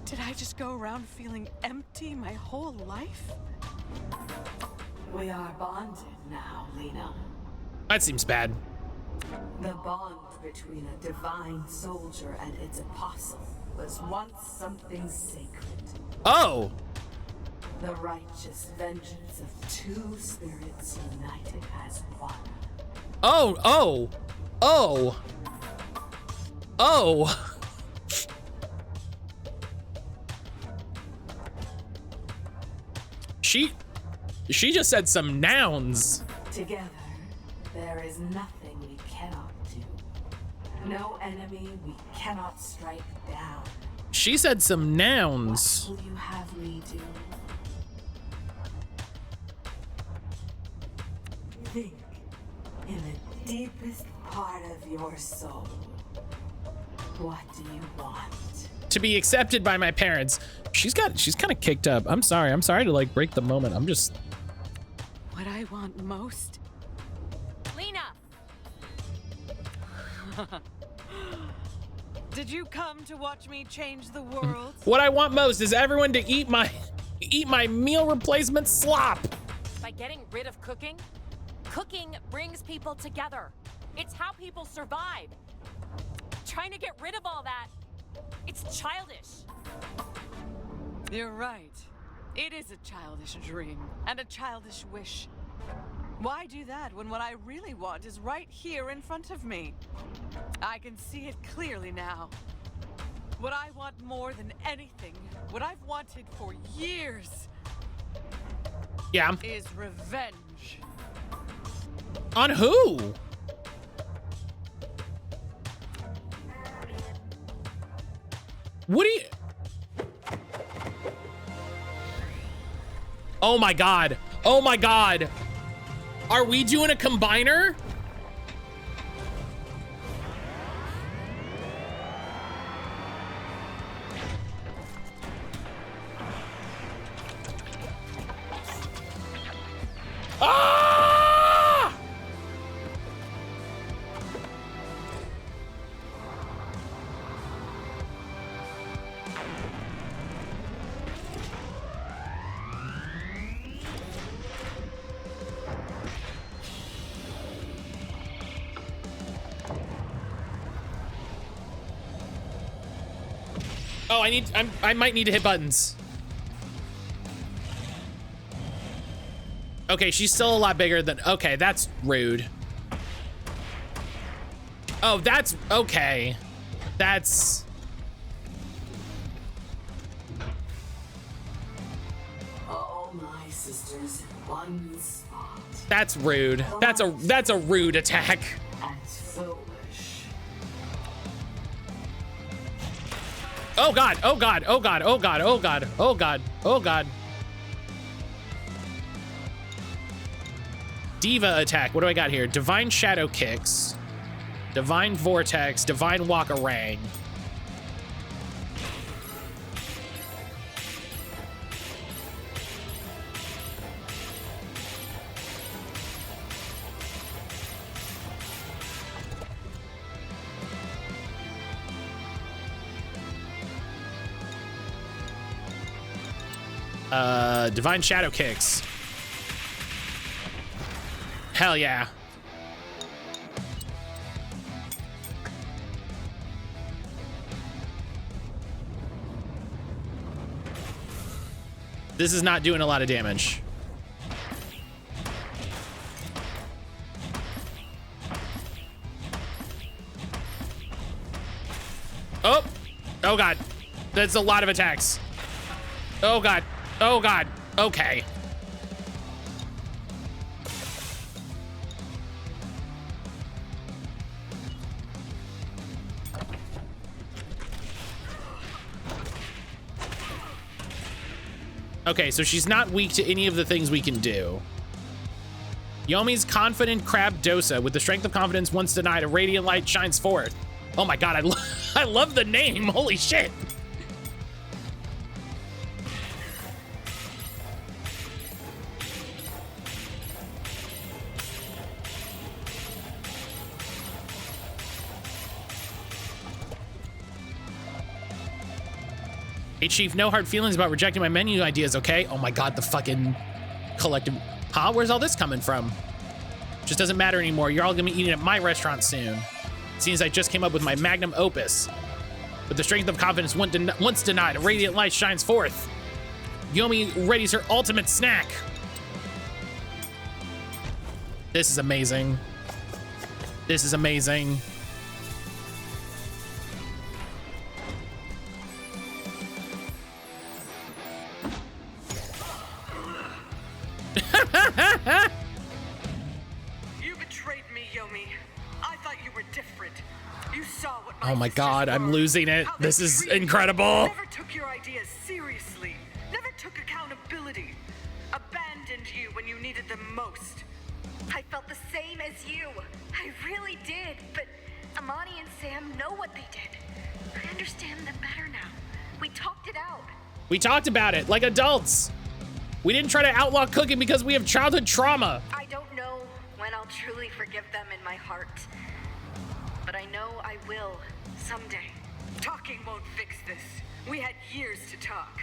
Did I just go around feeling empty my whole life? We are bonded now, Lena. That seems bad. The bond between a divine soldier and its apostle was once something sacred. Oh! The righteous vengeance of two spirits united as one. Oh, oh, oh, oh. She just said some nouns. Together, there is nothing we cannot do. No enemy we cannot strike down. She said some nouns. What will you have me do? Think in the deepest part of your soul. What do you want? To be accepted by my parents. She's kind of kicked up. I'm sorry to like break the moment. I'm just. What I want most? Lena! Did you come to watch me change the world? What I want most is everyone to eat my meal replacement slop. By getting rid of cooking? Cooking brings people together. It's how people survive. Trying to get rid of all that, it's childish. You're right. It is a childish dream and a childish wish. Why do that when what I really want is right here in front of me? I can see it clearly now. What I want more than anything, what I've wanted for years, Yeah. is revenge. On who? What do you? Oh my God. Oh my God. Are we doing a combiner? Ah! Oh, I might need to hit buttons. Okay, she's still a lot bigger than, okay, that's rude. Oh, that's, okay. That's. All my sisters in one spot. That's rude. That's a rude attack. And foolish. Oh God, oh God, oh God, oh God, oh God, oh God, oh God. Diva attack, what do I got here? Divine Shadow Kicks, Divine Vortex, Divine Walk-A-Rang. Divine Shadow Kicks. Hell yeah. This is not doing a lot of damage. Oh, oh God. That's a lot of attacks. Oh God, oh God, okay. Okay, so she's not weak to any of the things we can do. Yomi's confident crab Dosa with the strength of confidence once denied, a radiant light shines forth. Oh my God, I love the name, holy shit. Hey Chief, no hard feelings about rejecting my menu ideas, okay? Oh my God, the fucking collective. Huh? Where's all this coming from? Just doesn't matter anymore. You're all gonna be eating at my restaurant soon. Seems I just came up with my magnum opus. With the strength of confidence once denied, a radiant light shines forth. Yomi readies her ultimate snack. This is amazing. This is amazing. You betrayed me, Yomi. I thought you were different. You saw what Oh my sisters God, I'm were, losing it. how they This is treated you, incredible. Never took your ideas seriously. Never took accountability. Abandoned you when you needed them most. I felt the same as you. I really did, but Amani and Sam know what they did. I understand them better now. We talked it out. We talked about it like adults. We didn't try to outlaw cooking because we have childhood trauma. I don't know when I'll truly forgive them in my heart. But I know I will someday. Talking won't fix this. We had years to talk.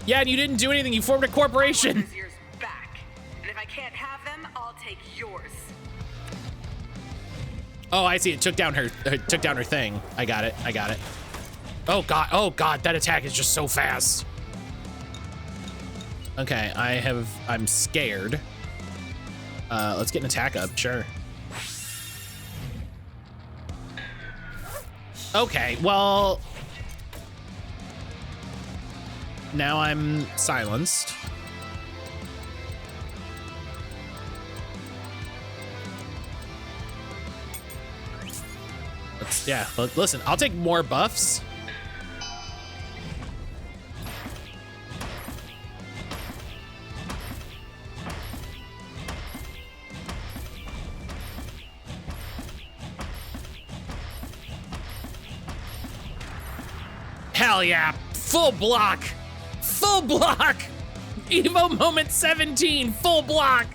Yeah, and you didn't do anything. You formed a corporation. I want those years back. And if I can't have them, I'll take yours. Oh, I see. It took down her thing. I got it. I got it. Oh God. Oh God. That attack is just so fast. Okay, I'm scared. Let's get an attack up, sure. Okay, well, now I'm silenced. Yeah, listen, I'll take more buffs. Hell yeah, full block, full block. Evo moment 17, full block.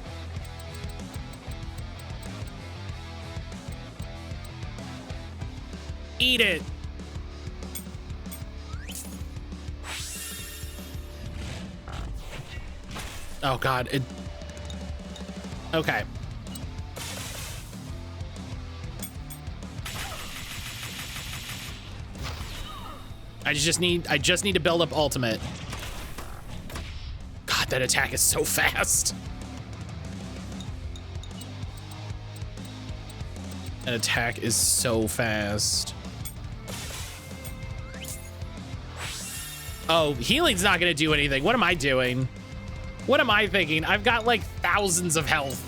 Eat it. Oh God, okay. I just need to build up ultimate. God, that attack is so fast. That attack is so fast. Oh, healing's not gonna do anything. What am I doing? What am I thinking? I've got like thousands of health.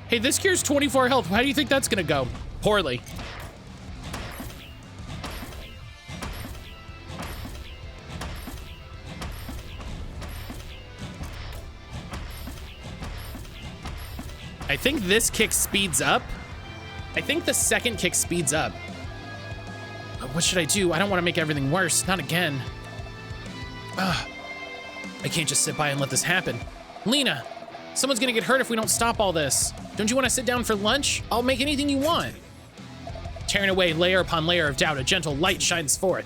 Hey, this cure's 24 health. How do you think that's gonna go? Poorly. I think this kick speeds up. I think the second kick speeds up. What should I do? I don't want to make everything worse. Not again. Ugh. I can't just sit by and let this happen. Lena, someone's gonna get hurt if we don't stop all this. Don't you want to sit down for lunch? I'll make anything you want. Tearing away layer upon layer of doubt, a gentle light shines forth.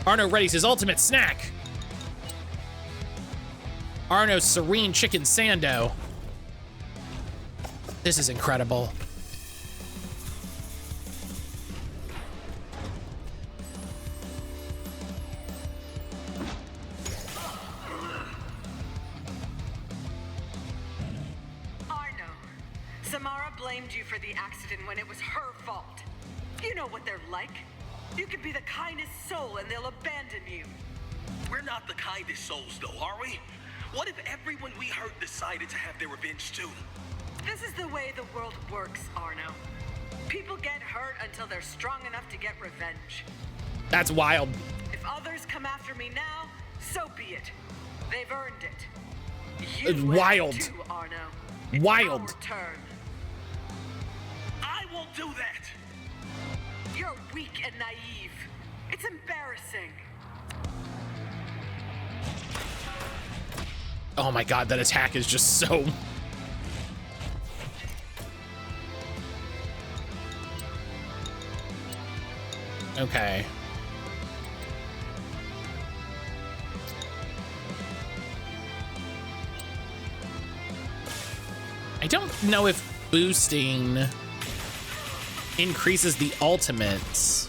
Arno readies his ultimate snack. Arno's Serene Chicken Sando. This is incredible. Arno, Samara blamed you for the accident when it was her fault. You know what they're like. You could be the kindest soul and they'll abandon you. We're not the kindest souls, though, are we? What if everyone we hurt decided to have their revenge, too? This is the way the world works, Arno. People get hurt until they're strong enough to get revenge. That's wild. If others come after me now, so be it. They've earned it. It's You will wild. too, Arno. It's Wild. our turn. I won't do that! You're weak and naive. It's embarrassing. Oh my god, that attack is just so... Okay. I don't know if boosting increases the ultimates.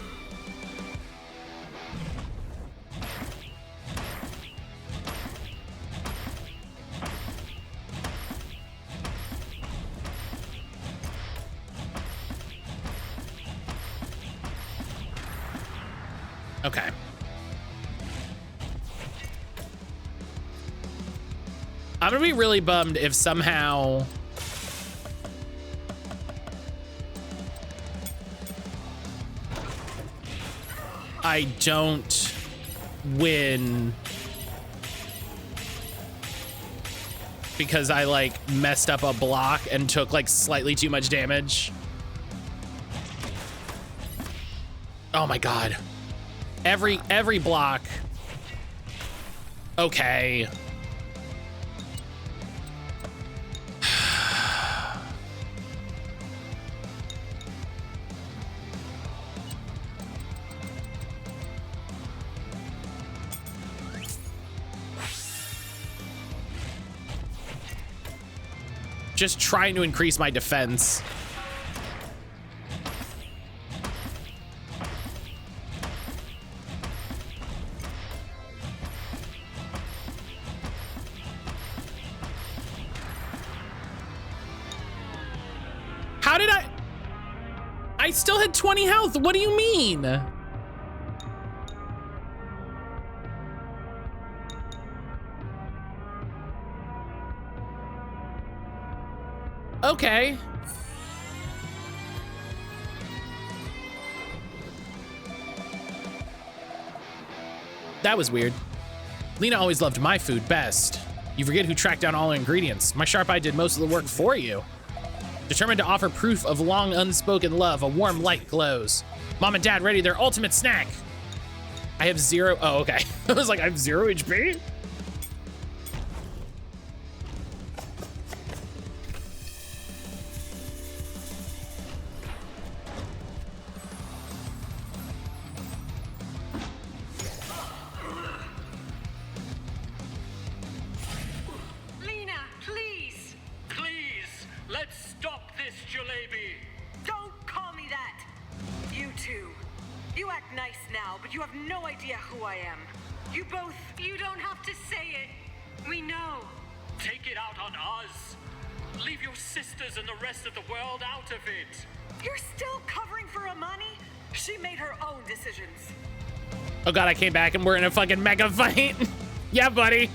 Okay. I'm gonna be really bummed if somehow I don't win because I like messed up a block and took like slightly too much damage. Oh my god. Every block. Okay. Just trying to increase my defense. How did I still had 20 health. What do you mean? Okay. That was weird. Lena always loved my food best. You forget who tracked down all the ingredients. My sharp eye did most of the work for you. Determined to offer proof of long unspoken love, a warm light glows. Mom and Dad ready their ultimate snack. I have 0. Oh, okay. I was like, I have 0 HP? Lena, please! Please, let's stop this, Jalebi! Don't call me that! You two. You act nice now, but you have no idea who I am. You both... You don't have to say it. We know. Take it out on us! Leave your sisters and the rest of the world out of it! You're still covering for Amani? She made her own decisions. Oh god, I came back and we're in a fucking mega fight. Yeah, buddy.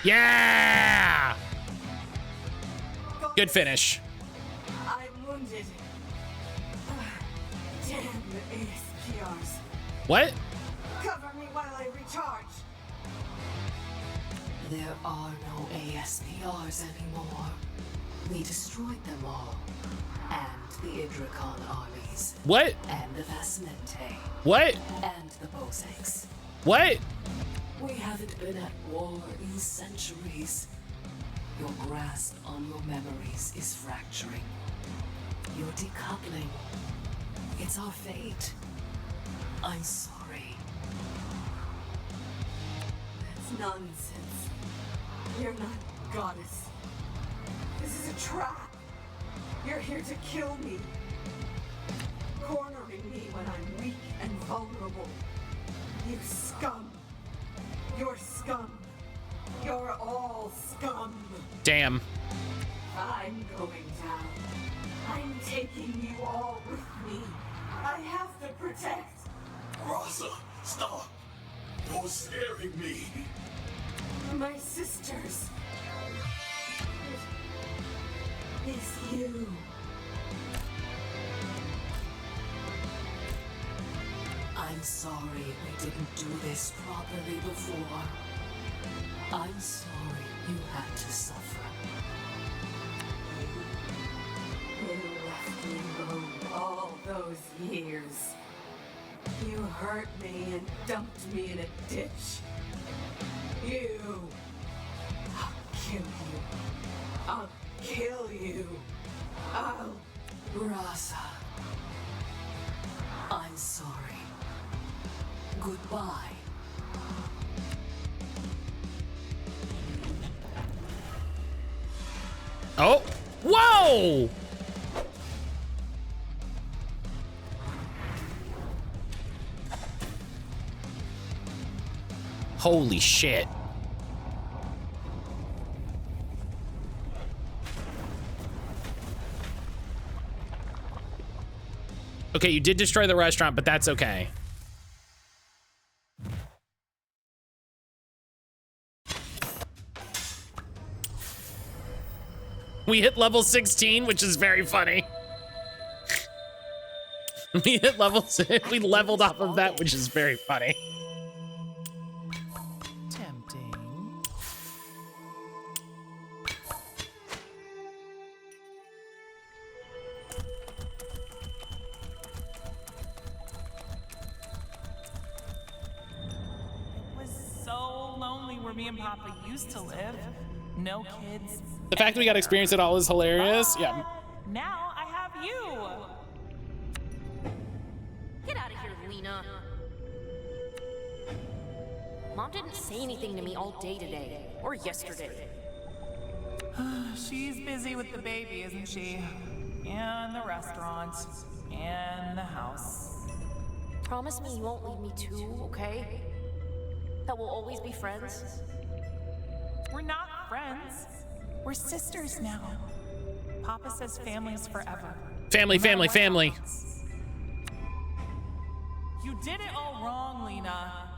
Yeah! Good finish. I'm wounded. Damn ASPRs. What? Cover me while I recharge. There are no ASPRs anymore. We destroyed them all. And the Idricon armies. What? And the Vasmente. What? And the Bozeks. What? We haven't been at war in centuries. Your grasp on your memories is fracturing. You're decoupling. It's our fate. I'm sorry. That's nonsense. You're not goddess. This is a trap. You're here to kill me. Cornering me when I'm weak and vulnerable. You scum. You're scum. You're all scum. Damn. I'm going down. I'm taking you all with me. I have to protect. Raza, stop. You're scaring me. My sisters. It's you. I'm sorry we didn't do this properly before. I'm sorry you had to suffer. You left me alone all those years. You hurt me and dumped me in a ditch. You. I'll kill you. I'll kill you. I'll... Rasa. I'm sorry. Goodbye. Oh. Whoa! Holy shit. Okay, you did destroy the restaurant, but that's okay. We hit level 16, which is very funny. We hit level 6. We leveled off of that, which is very funny. Tempting. It was so lonely where me and Papa used to live. No kids. The fact that we got to experience it all is hilarious. Yeah. Now I have you. Get out of here, Lena. Mom didn't say anything to me all day today, or yesterday. She's busy with the baby, isn't she? And the restaurant. And the house. Promise me you won't leave me too, okay? That we'll always be friends. We're not friends. We're sisters now. Papa says family's forever. Family, family, family. You did it all wrong, Lena.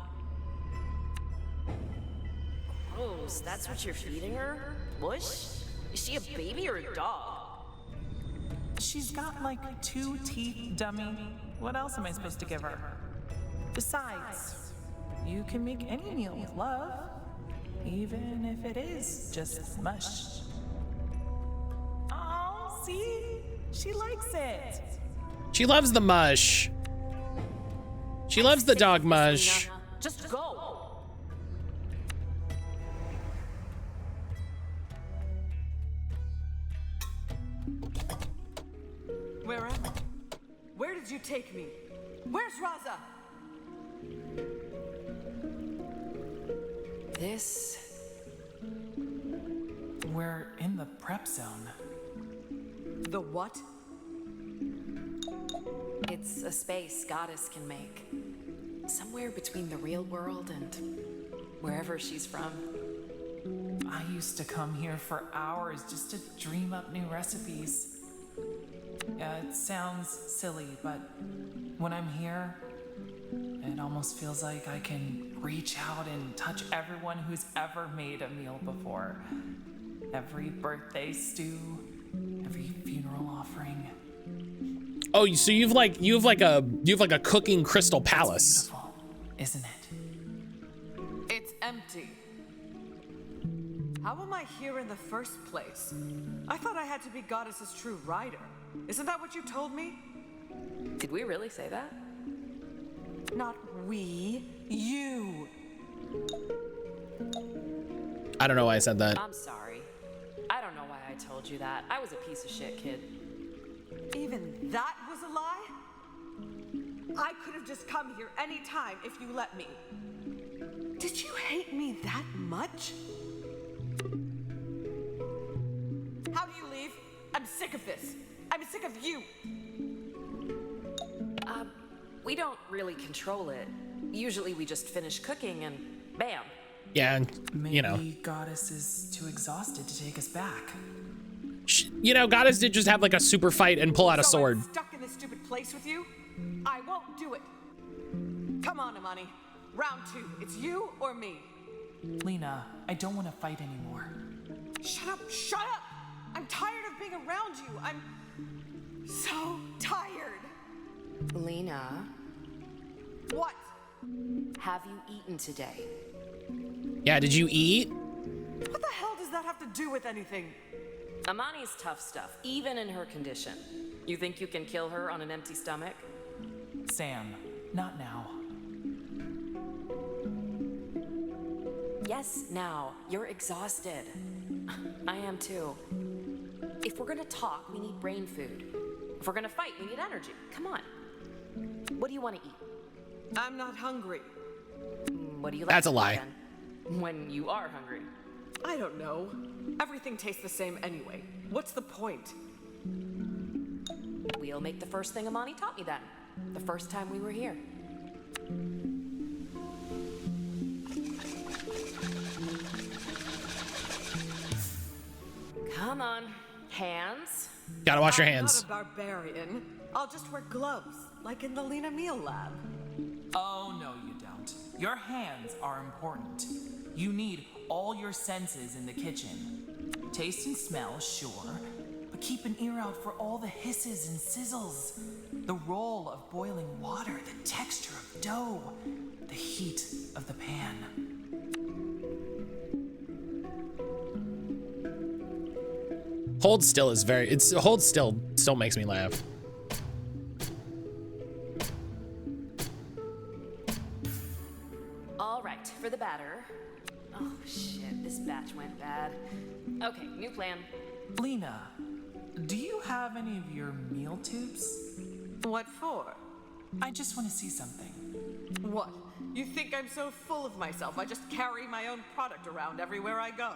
Gross, that's what you're feeding her? Mush? Is she a baby or a dog? She's got like 2 teeth, dummy. What else am I supposed to give her? Besides, you can make any meal with love, even if it is just mush. Oh, see? She likes it. She loves the mush. She loves the dog mush. Just go. Where am I? Where did you take me? Where's Raza? This... We're in the prep zone. The what? It's a space Goddess can make. Somewhere between the real world and wherever she's from. I used to come here for hours just to dream up new recipes. It sounds silly, but when I'm here, it almost feels like I can reach out and touch everyone who's ever made a meal before. Every birthday stew, every funeral offering. Oh, so you have like a cooking crystal palace. Beautiful. isn't it? It's empty. How am I here in the first place? I thought I had to be Goddess's true rider. Isn't that what you told me? Did we really say that? Not we, you. I don't know why I said that. I'm sorry. I don't know why I told you that. I was a piece of shit, kid. Even that was a lie? I could have just come here anytime if you let me. Did you hate me that much? How do you leave? I'm sick of this. I'm sick of you. We don't really control it. Usually we just finish cooking and bam. Yeah, Maybe you know. Goddess is too exhausted to take us back. You know, Goddess did just have like a super fight and pull out a So sword. I'm stuck in this stupid place with you? I won't do it. Come on, Amani. Round 2. It's you or me. Lena, I don't want to fight anymore. Shut up! Shut up! I'm tired of being around you. I'm so tired. Lena, What? have you eaten today? Yeah, did you eat? What the hell does that have to do with anything? Amani's tough stuff, even in her condition. You think you can kill her on an empty stomach? Sam, not now. Yes, now. You're exhausted. I am too. If we're gonna talk, we need brain food. If we're gonna fight, we need energy. Come on. What do you want to eat? I'm not hungry. What do you like? That's to a eat lie. then? When you are hungry. I don't know. Everything tastes the same anyway. What's the point? We'll make the first thing Amani taught me then. The first time we were here. Come on. Hands. Gotta wash your I'm hands. not a barbarian. I'll just wear gloves, like in the Lena Meal Lab. Oh, no, you don't. Your hands are important. You need all your senses in the kitchen. Taste and smell, sure, but keep an ear out for all the hisses and sizzles. The roll of boiling water, the texture of dough, the heat of the pan. Hold still is hold still makes me laugh. All right, for the batter. Oh shit, this batch went bad. Okay, new plan. Lena, do you have any of your meal tubes? What for? I just want to see something. What? You think I'm so full of myself I just carry my own product around everywhere I go?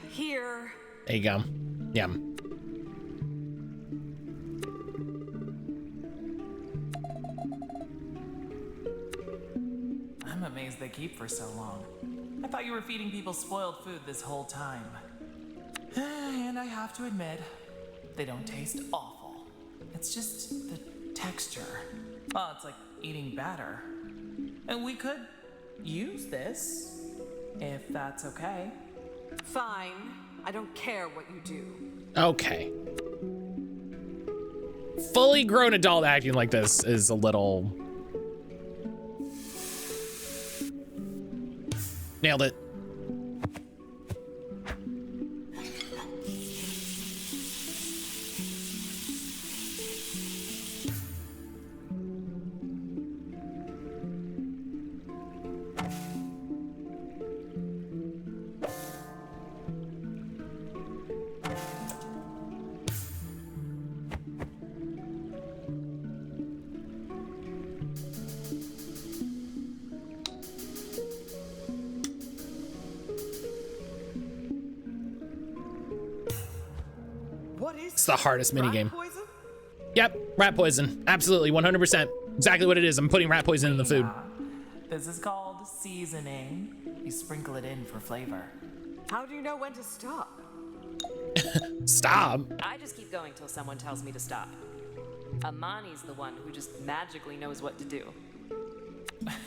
Here. There you go. Yeah. I'm amazed they keep for so long. I thought you were feeding people spoiled food this whole time. And I have to admit, they don't taste awful. It's just the texture. Well, it's like eating batter. And we could use this, if that's okay. Fine. I don't care what you do. Okay. Fully grown adult acting like this is a little... Nailed it. What is It's the hardest minigame. poison? Yep, rat poison. Absolutely, 100%. Exactly what it is. I'm putting rat poison in the food. This is called seasoning. You sprinkle it in for flavor. How do you know when to stop? Stop. I just keep going till someone tells me to stop. Amani's the one who just magically knows what to do.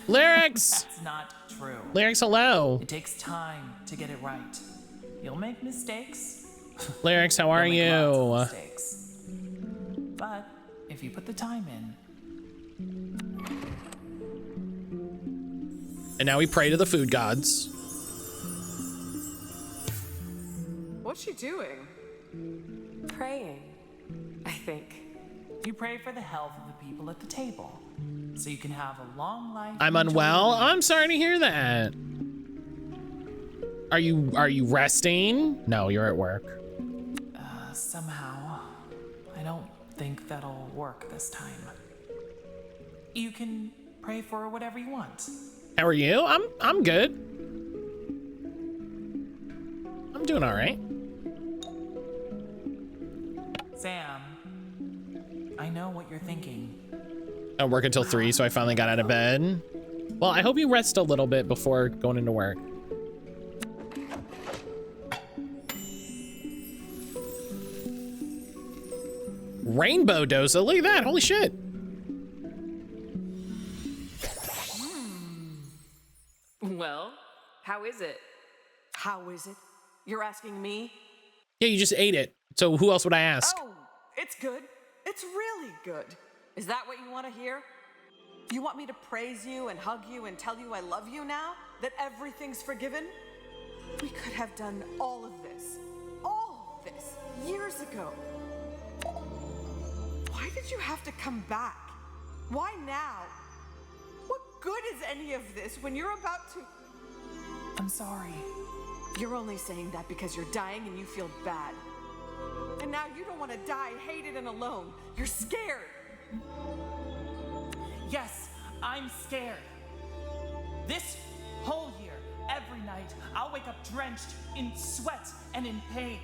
Lyrics. It's not true. Lyrics, hello. It takes time to get it right. You'll make mistakes. Lyrics, how are You'll make lots of you? mistakes. But if you put the time in. And now we pray to the food gods. What's she doing? Praying, I think. You pray for the health of the people at the table, so you can have a long life. I'm and unwell. enjoy I'm sorry to hear that. Are you resting? No, you're at work. Somehow, I don't think that'll work this time. You can pray for whatever you want. How are you? I'm good. I'm doing all right. Sam, I know what you're thinking. I work until 3, so I finally got out of bed. Well, I hope you rest a little bit before going into work. Rainbow Dosa, look at that, holy shit. Well, how is it? How is it? You're asking me? Yeah, you just ate it. So who else would I ask? Oh, it's good. It's really good. Is that what you want to hear? You want me to praise you and hug you and tell you I love you now? That everything's forgiven? We could have done all of this years ago. Why did you have to come back? Why now? What good is any of this when you're about to... I'm sorry. You're only saying that because you're dying and you feel bad. And now you don't want to die hated and alone. You're scared. Yes, I'm scared. This whole year, every night, I'll wake up drenched in sweat and in pain.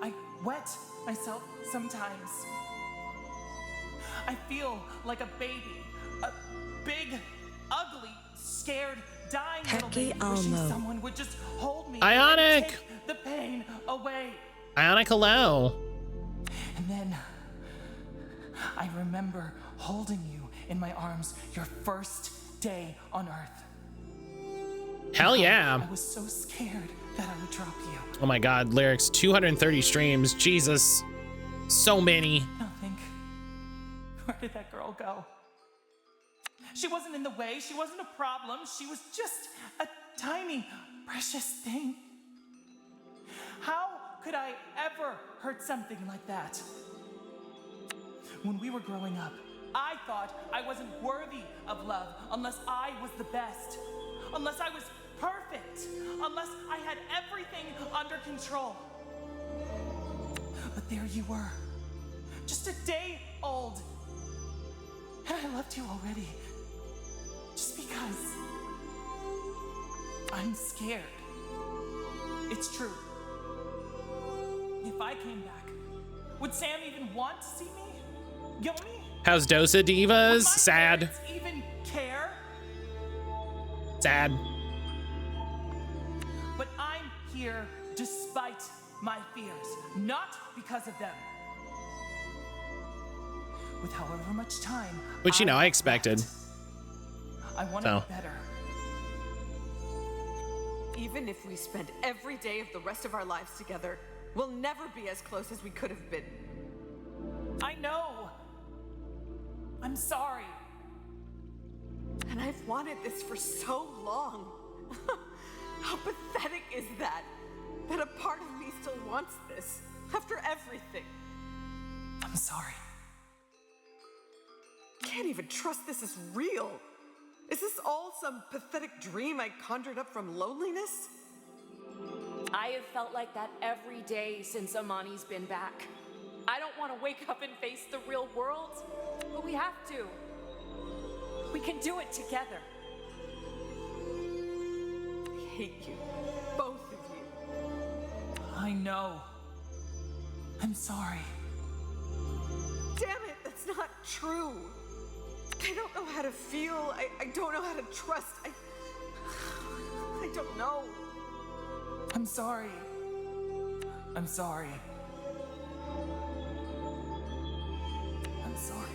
I wet myself sometimes. I feel like a baby, a big, ugly, scared, dying little baby, wishing someone would just hold me Ionic! and take the pain away. Ionic, hello. And then I remember holding you in my arms your first day on Earth. Hell yeah. I was so scared that I would drop you. Oh my god, lyrics, 230 streams, Jesus. So many. Now think, where did that girl go? She wasn't in the way, she wasn't a problem, she was just a tiny, precious thing. How could I ever hurt something like that? When we were growing up, I thought I wasn't worthy of love unless I was the best, unless I was perfect, unless I had everything under control. But there you were, just a day old, and I loved you already, just because I'm scared. It's true. If I came back, would Sam even want to see me? Yoni? How's Dosa Divas? Would my Sad. parents even care? Sad. But I'm here despite my fears, not because of them. With however much time, Which, you know, I expected. left, I want to So. be better. Even if we spend every day of the rest of our lives together, we'll never be as close as we could have been. I know. I'm sorry. And I've wanted this for so long. How pathetic is that? That a part of me still wants this, after everything. I'm sorry. Can't even trust this is real. Is this all some pathetic dream I conjured up from loneliness? I have felt like that every day since Amani's been back. I don't want to wake up and face the real world, but we have to. We can do it together. I hate you. Both of you. I know. I'm sorry. Damn it, that's not true. I don't know how to feel. I don't know how to trust. I don't know. I'm sorry. I'm sorry. I'm sorry.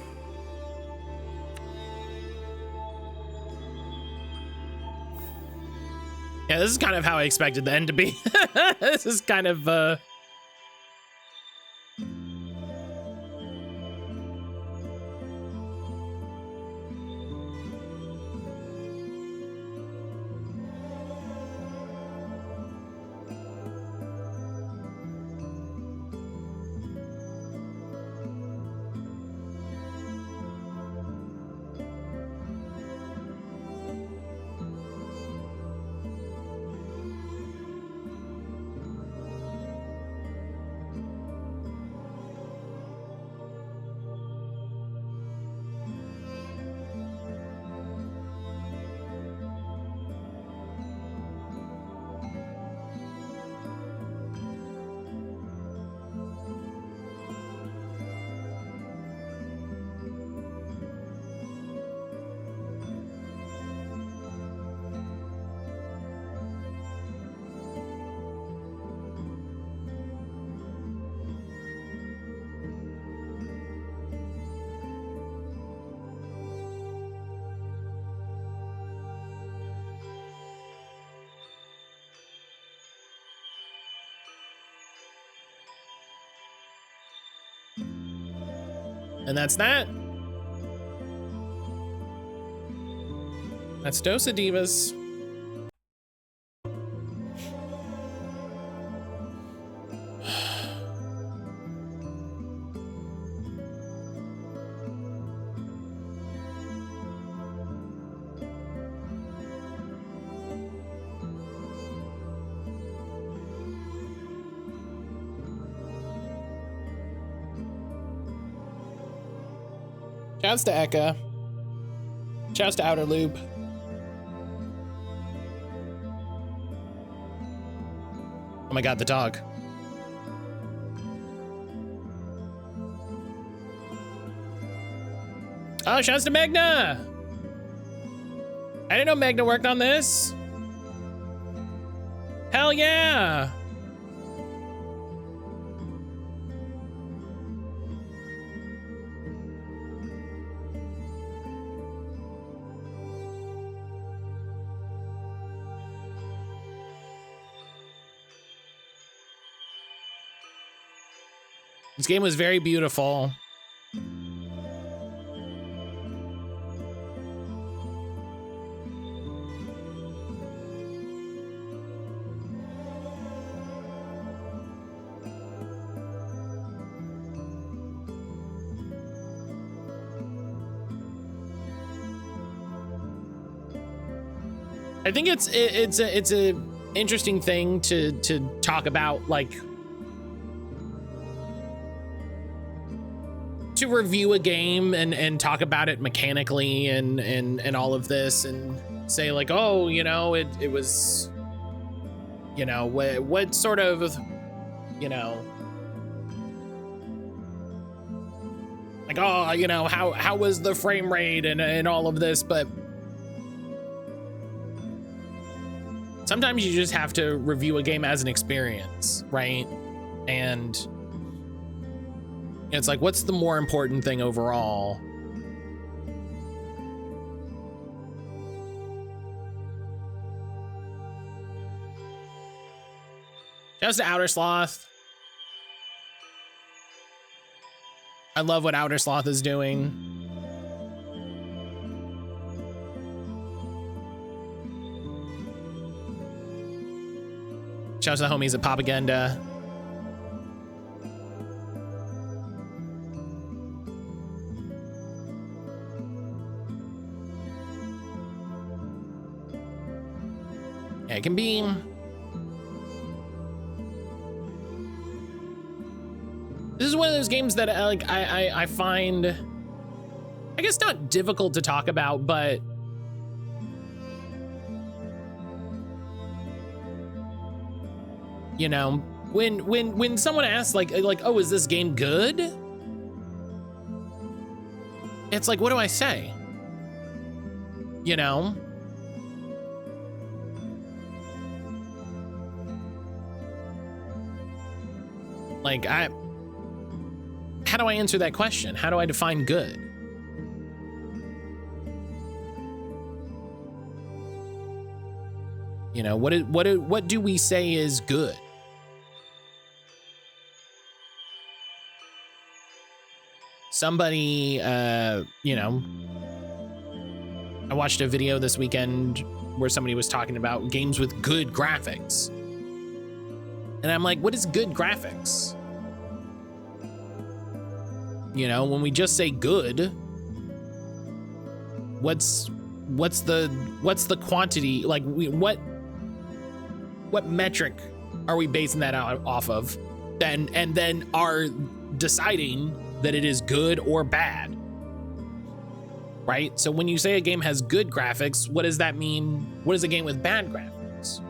Yeah, this is kind of how I expected the end to be. This is kind of, And that's that. That's Dosa Divas. Shouts to Eka. Shouts to Outer Loop. Oh my god, the dog. Oh, shouts to Magna. I didn't know Magna worked on this. Hell yeah. This game was very beautiful. I think it's a interesting thing to talk about, like, to review a game and talk about it mechanically and all of this and say like, oh, you know, it was, you know, what sort of, you know, like, oh, you know, how was the frame rate and all of this, but sometimes you just have to review a game as an experience, right? And it's like, what's the more important thing overall? Just Outer Sloth. I love what Outer Sloth is doing. Shouts to the homies at Propaganda. Yeah, it can be. This is one of those games that like I find, I guess, not difficult to talk about, but you know, when someone asks like, oh, is this game good? It's like, what do I say? You know? Like, how do I answer that question? How do I define good? You know, what do we say is good? Somebody, you know, I watched a video this weekend where somebody was talking about games with good graphics. And I'm like, what is good graphics? You know, when we just say good, what's the quantity? Like, what metric are we basing that out off of? And then are deciding that it is good or bad, right? So when you say a game has good graphics, what does that mean? What is a game with bad graphics?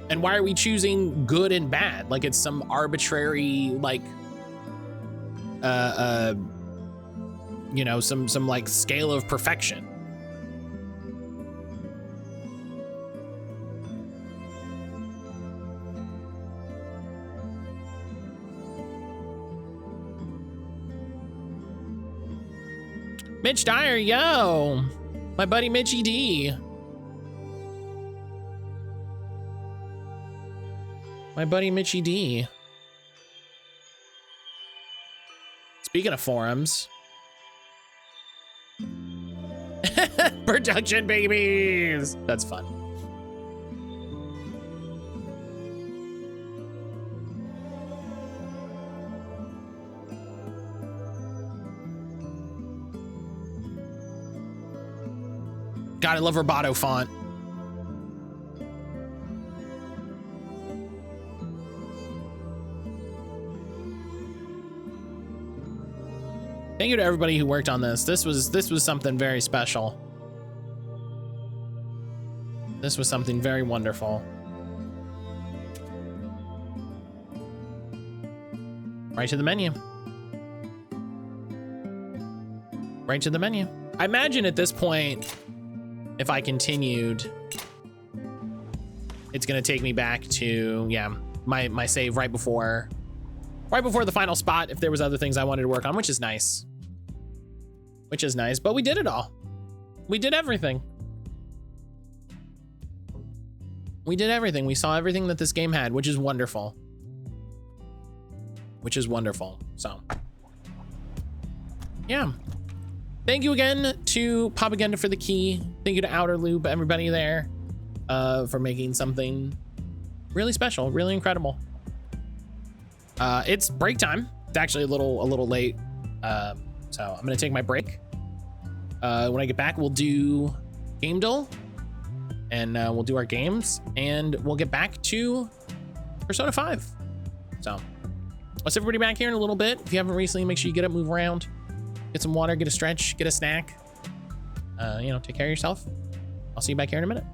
And why are we choosing good and bad? Like it's some arbitrary, like, you know, some like scale of perfection. Mitch Dyer, yo, my buddy Mitchy D. My buddy Mitchy D. Speaking of forums. Production babies. That's fun. God, I love Roboto font. Thank you to everybody who worked on this. This was something very special. This was something very wonderful. Right to the menu. Right to the menu. I imagine at this point, if I continued, it's gonna take me back to, yeah, my save right before the final spot, if there was other things I wanted to work on, which is nice. Which is nice, but we did it all. We did everything. We did everything. We saw everything that this game had, which is wonderful. Which is wonderful, so. Yeah. Thank you again to Propaganda for the key. Thank you to Outer Loop, everybody there, for making something really special, really incredible. It's break time. It's actually a little late. So I'm gonna take my break. When I get back, we'll do Game Duel, and we'll do our games, and we'll get back to Persona 5. So I'll see everybody back here in a little bit. If you haven't recently, make sure you get up, move around, get some water, get a stretch, get a snack. You know, take care of yourself. I'll see you back here in a minute.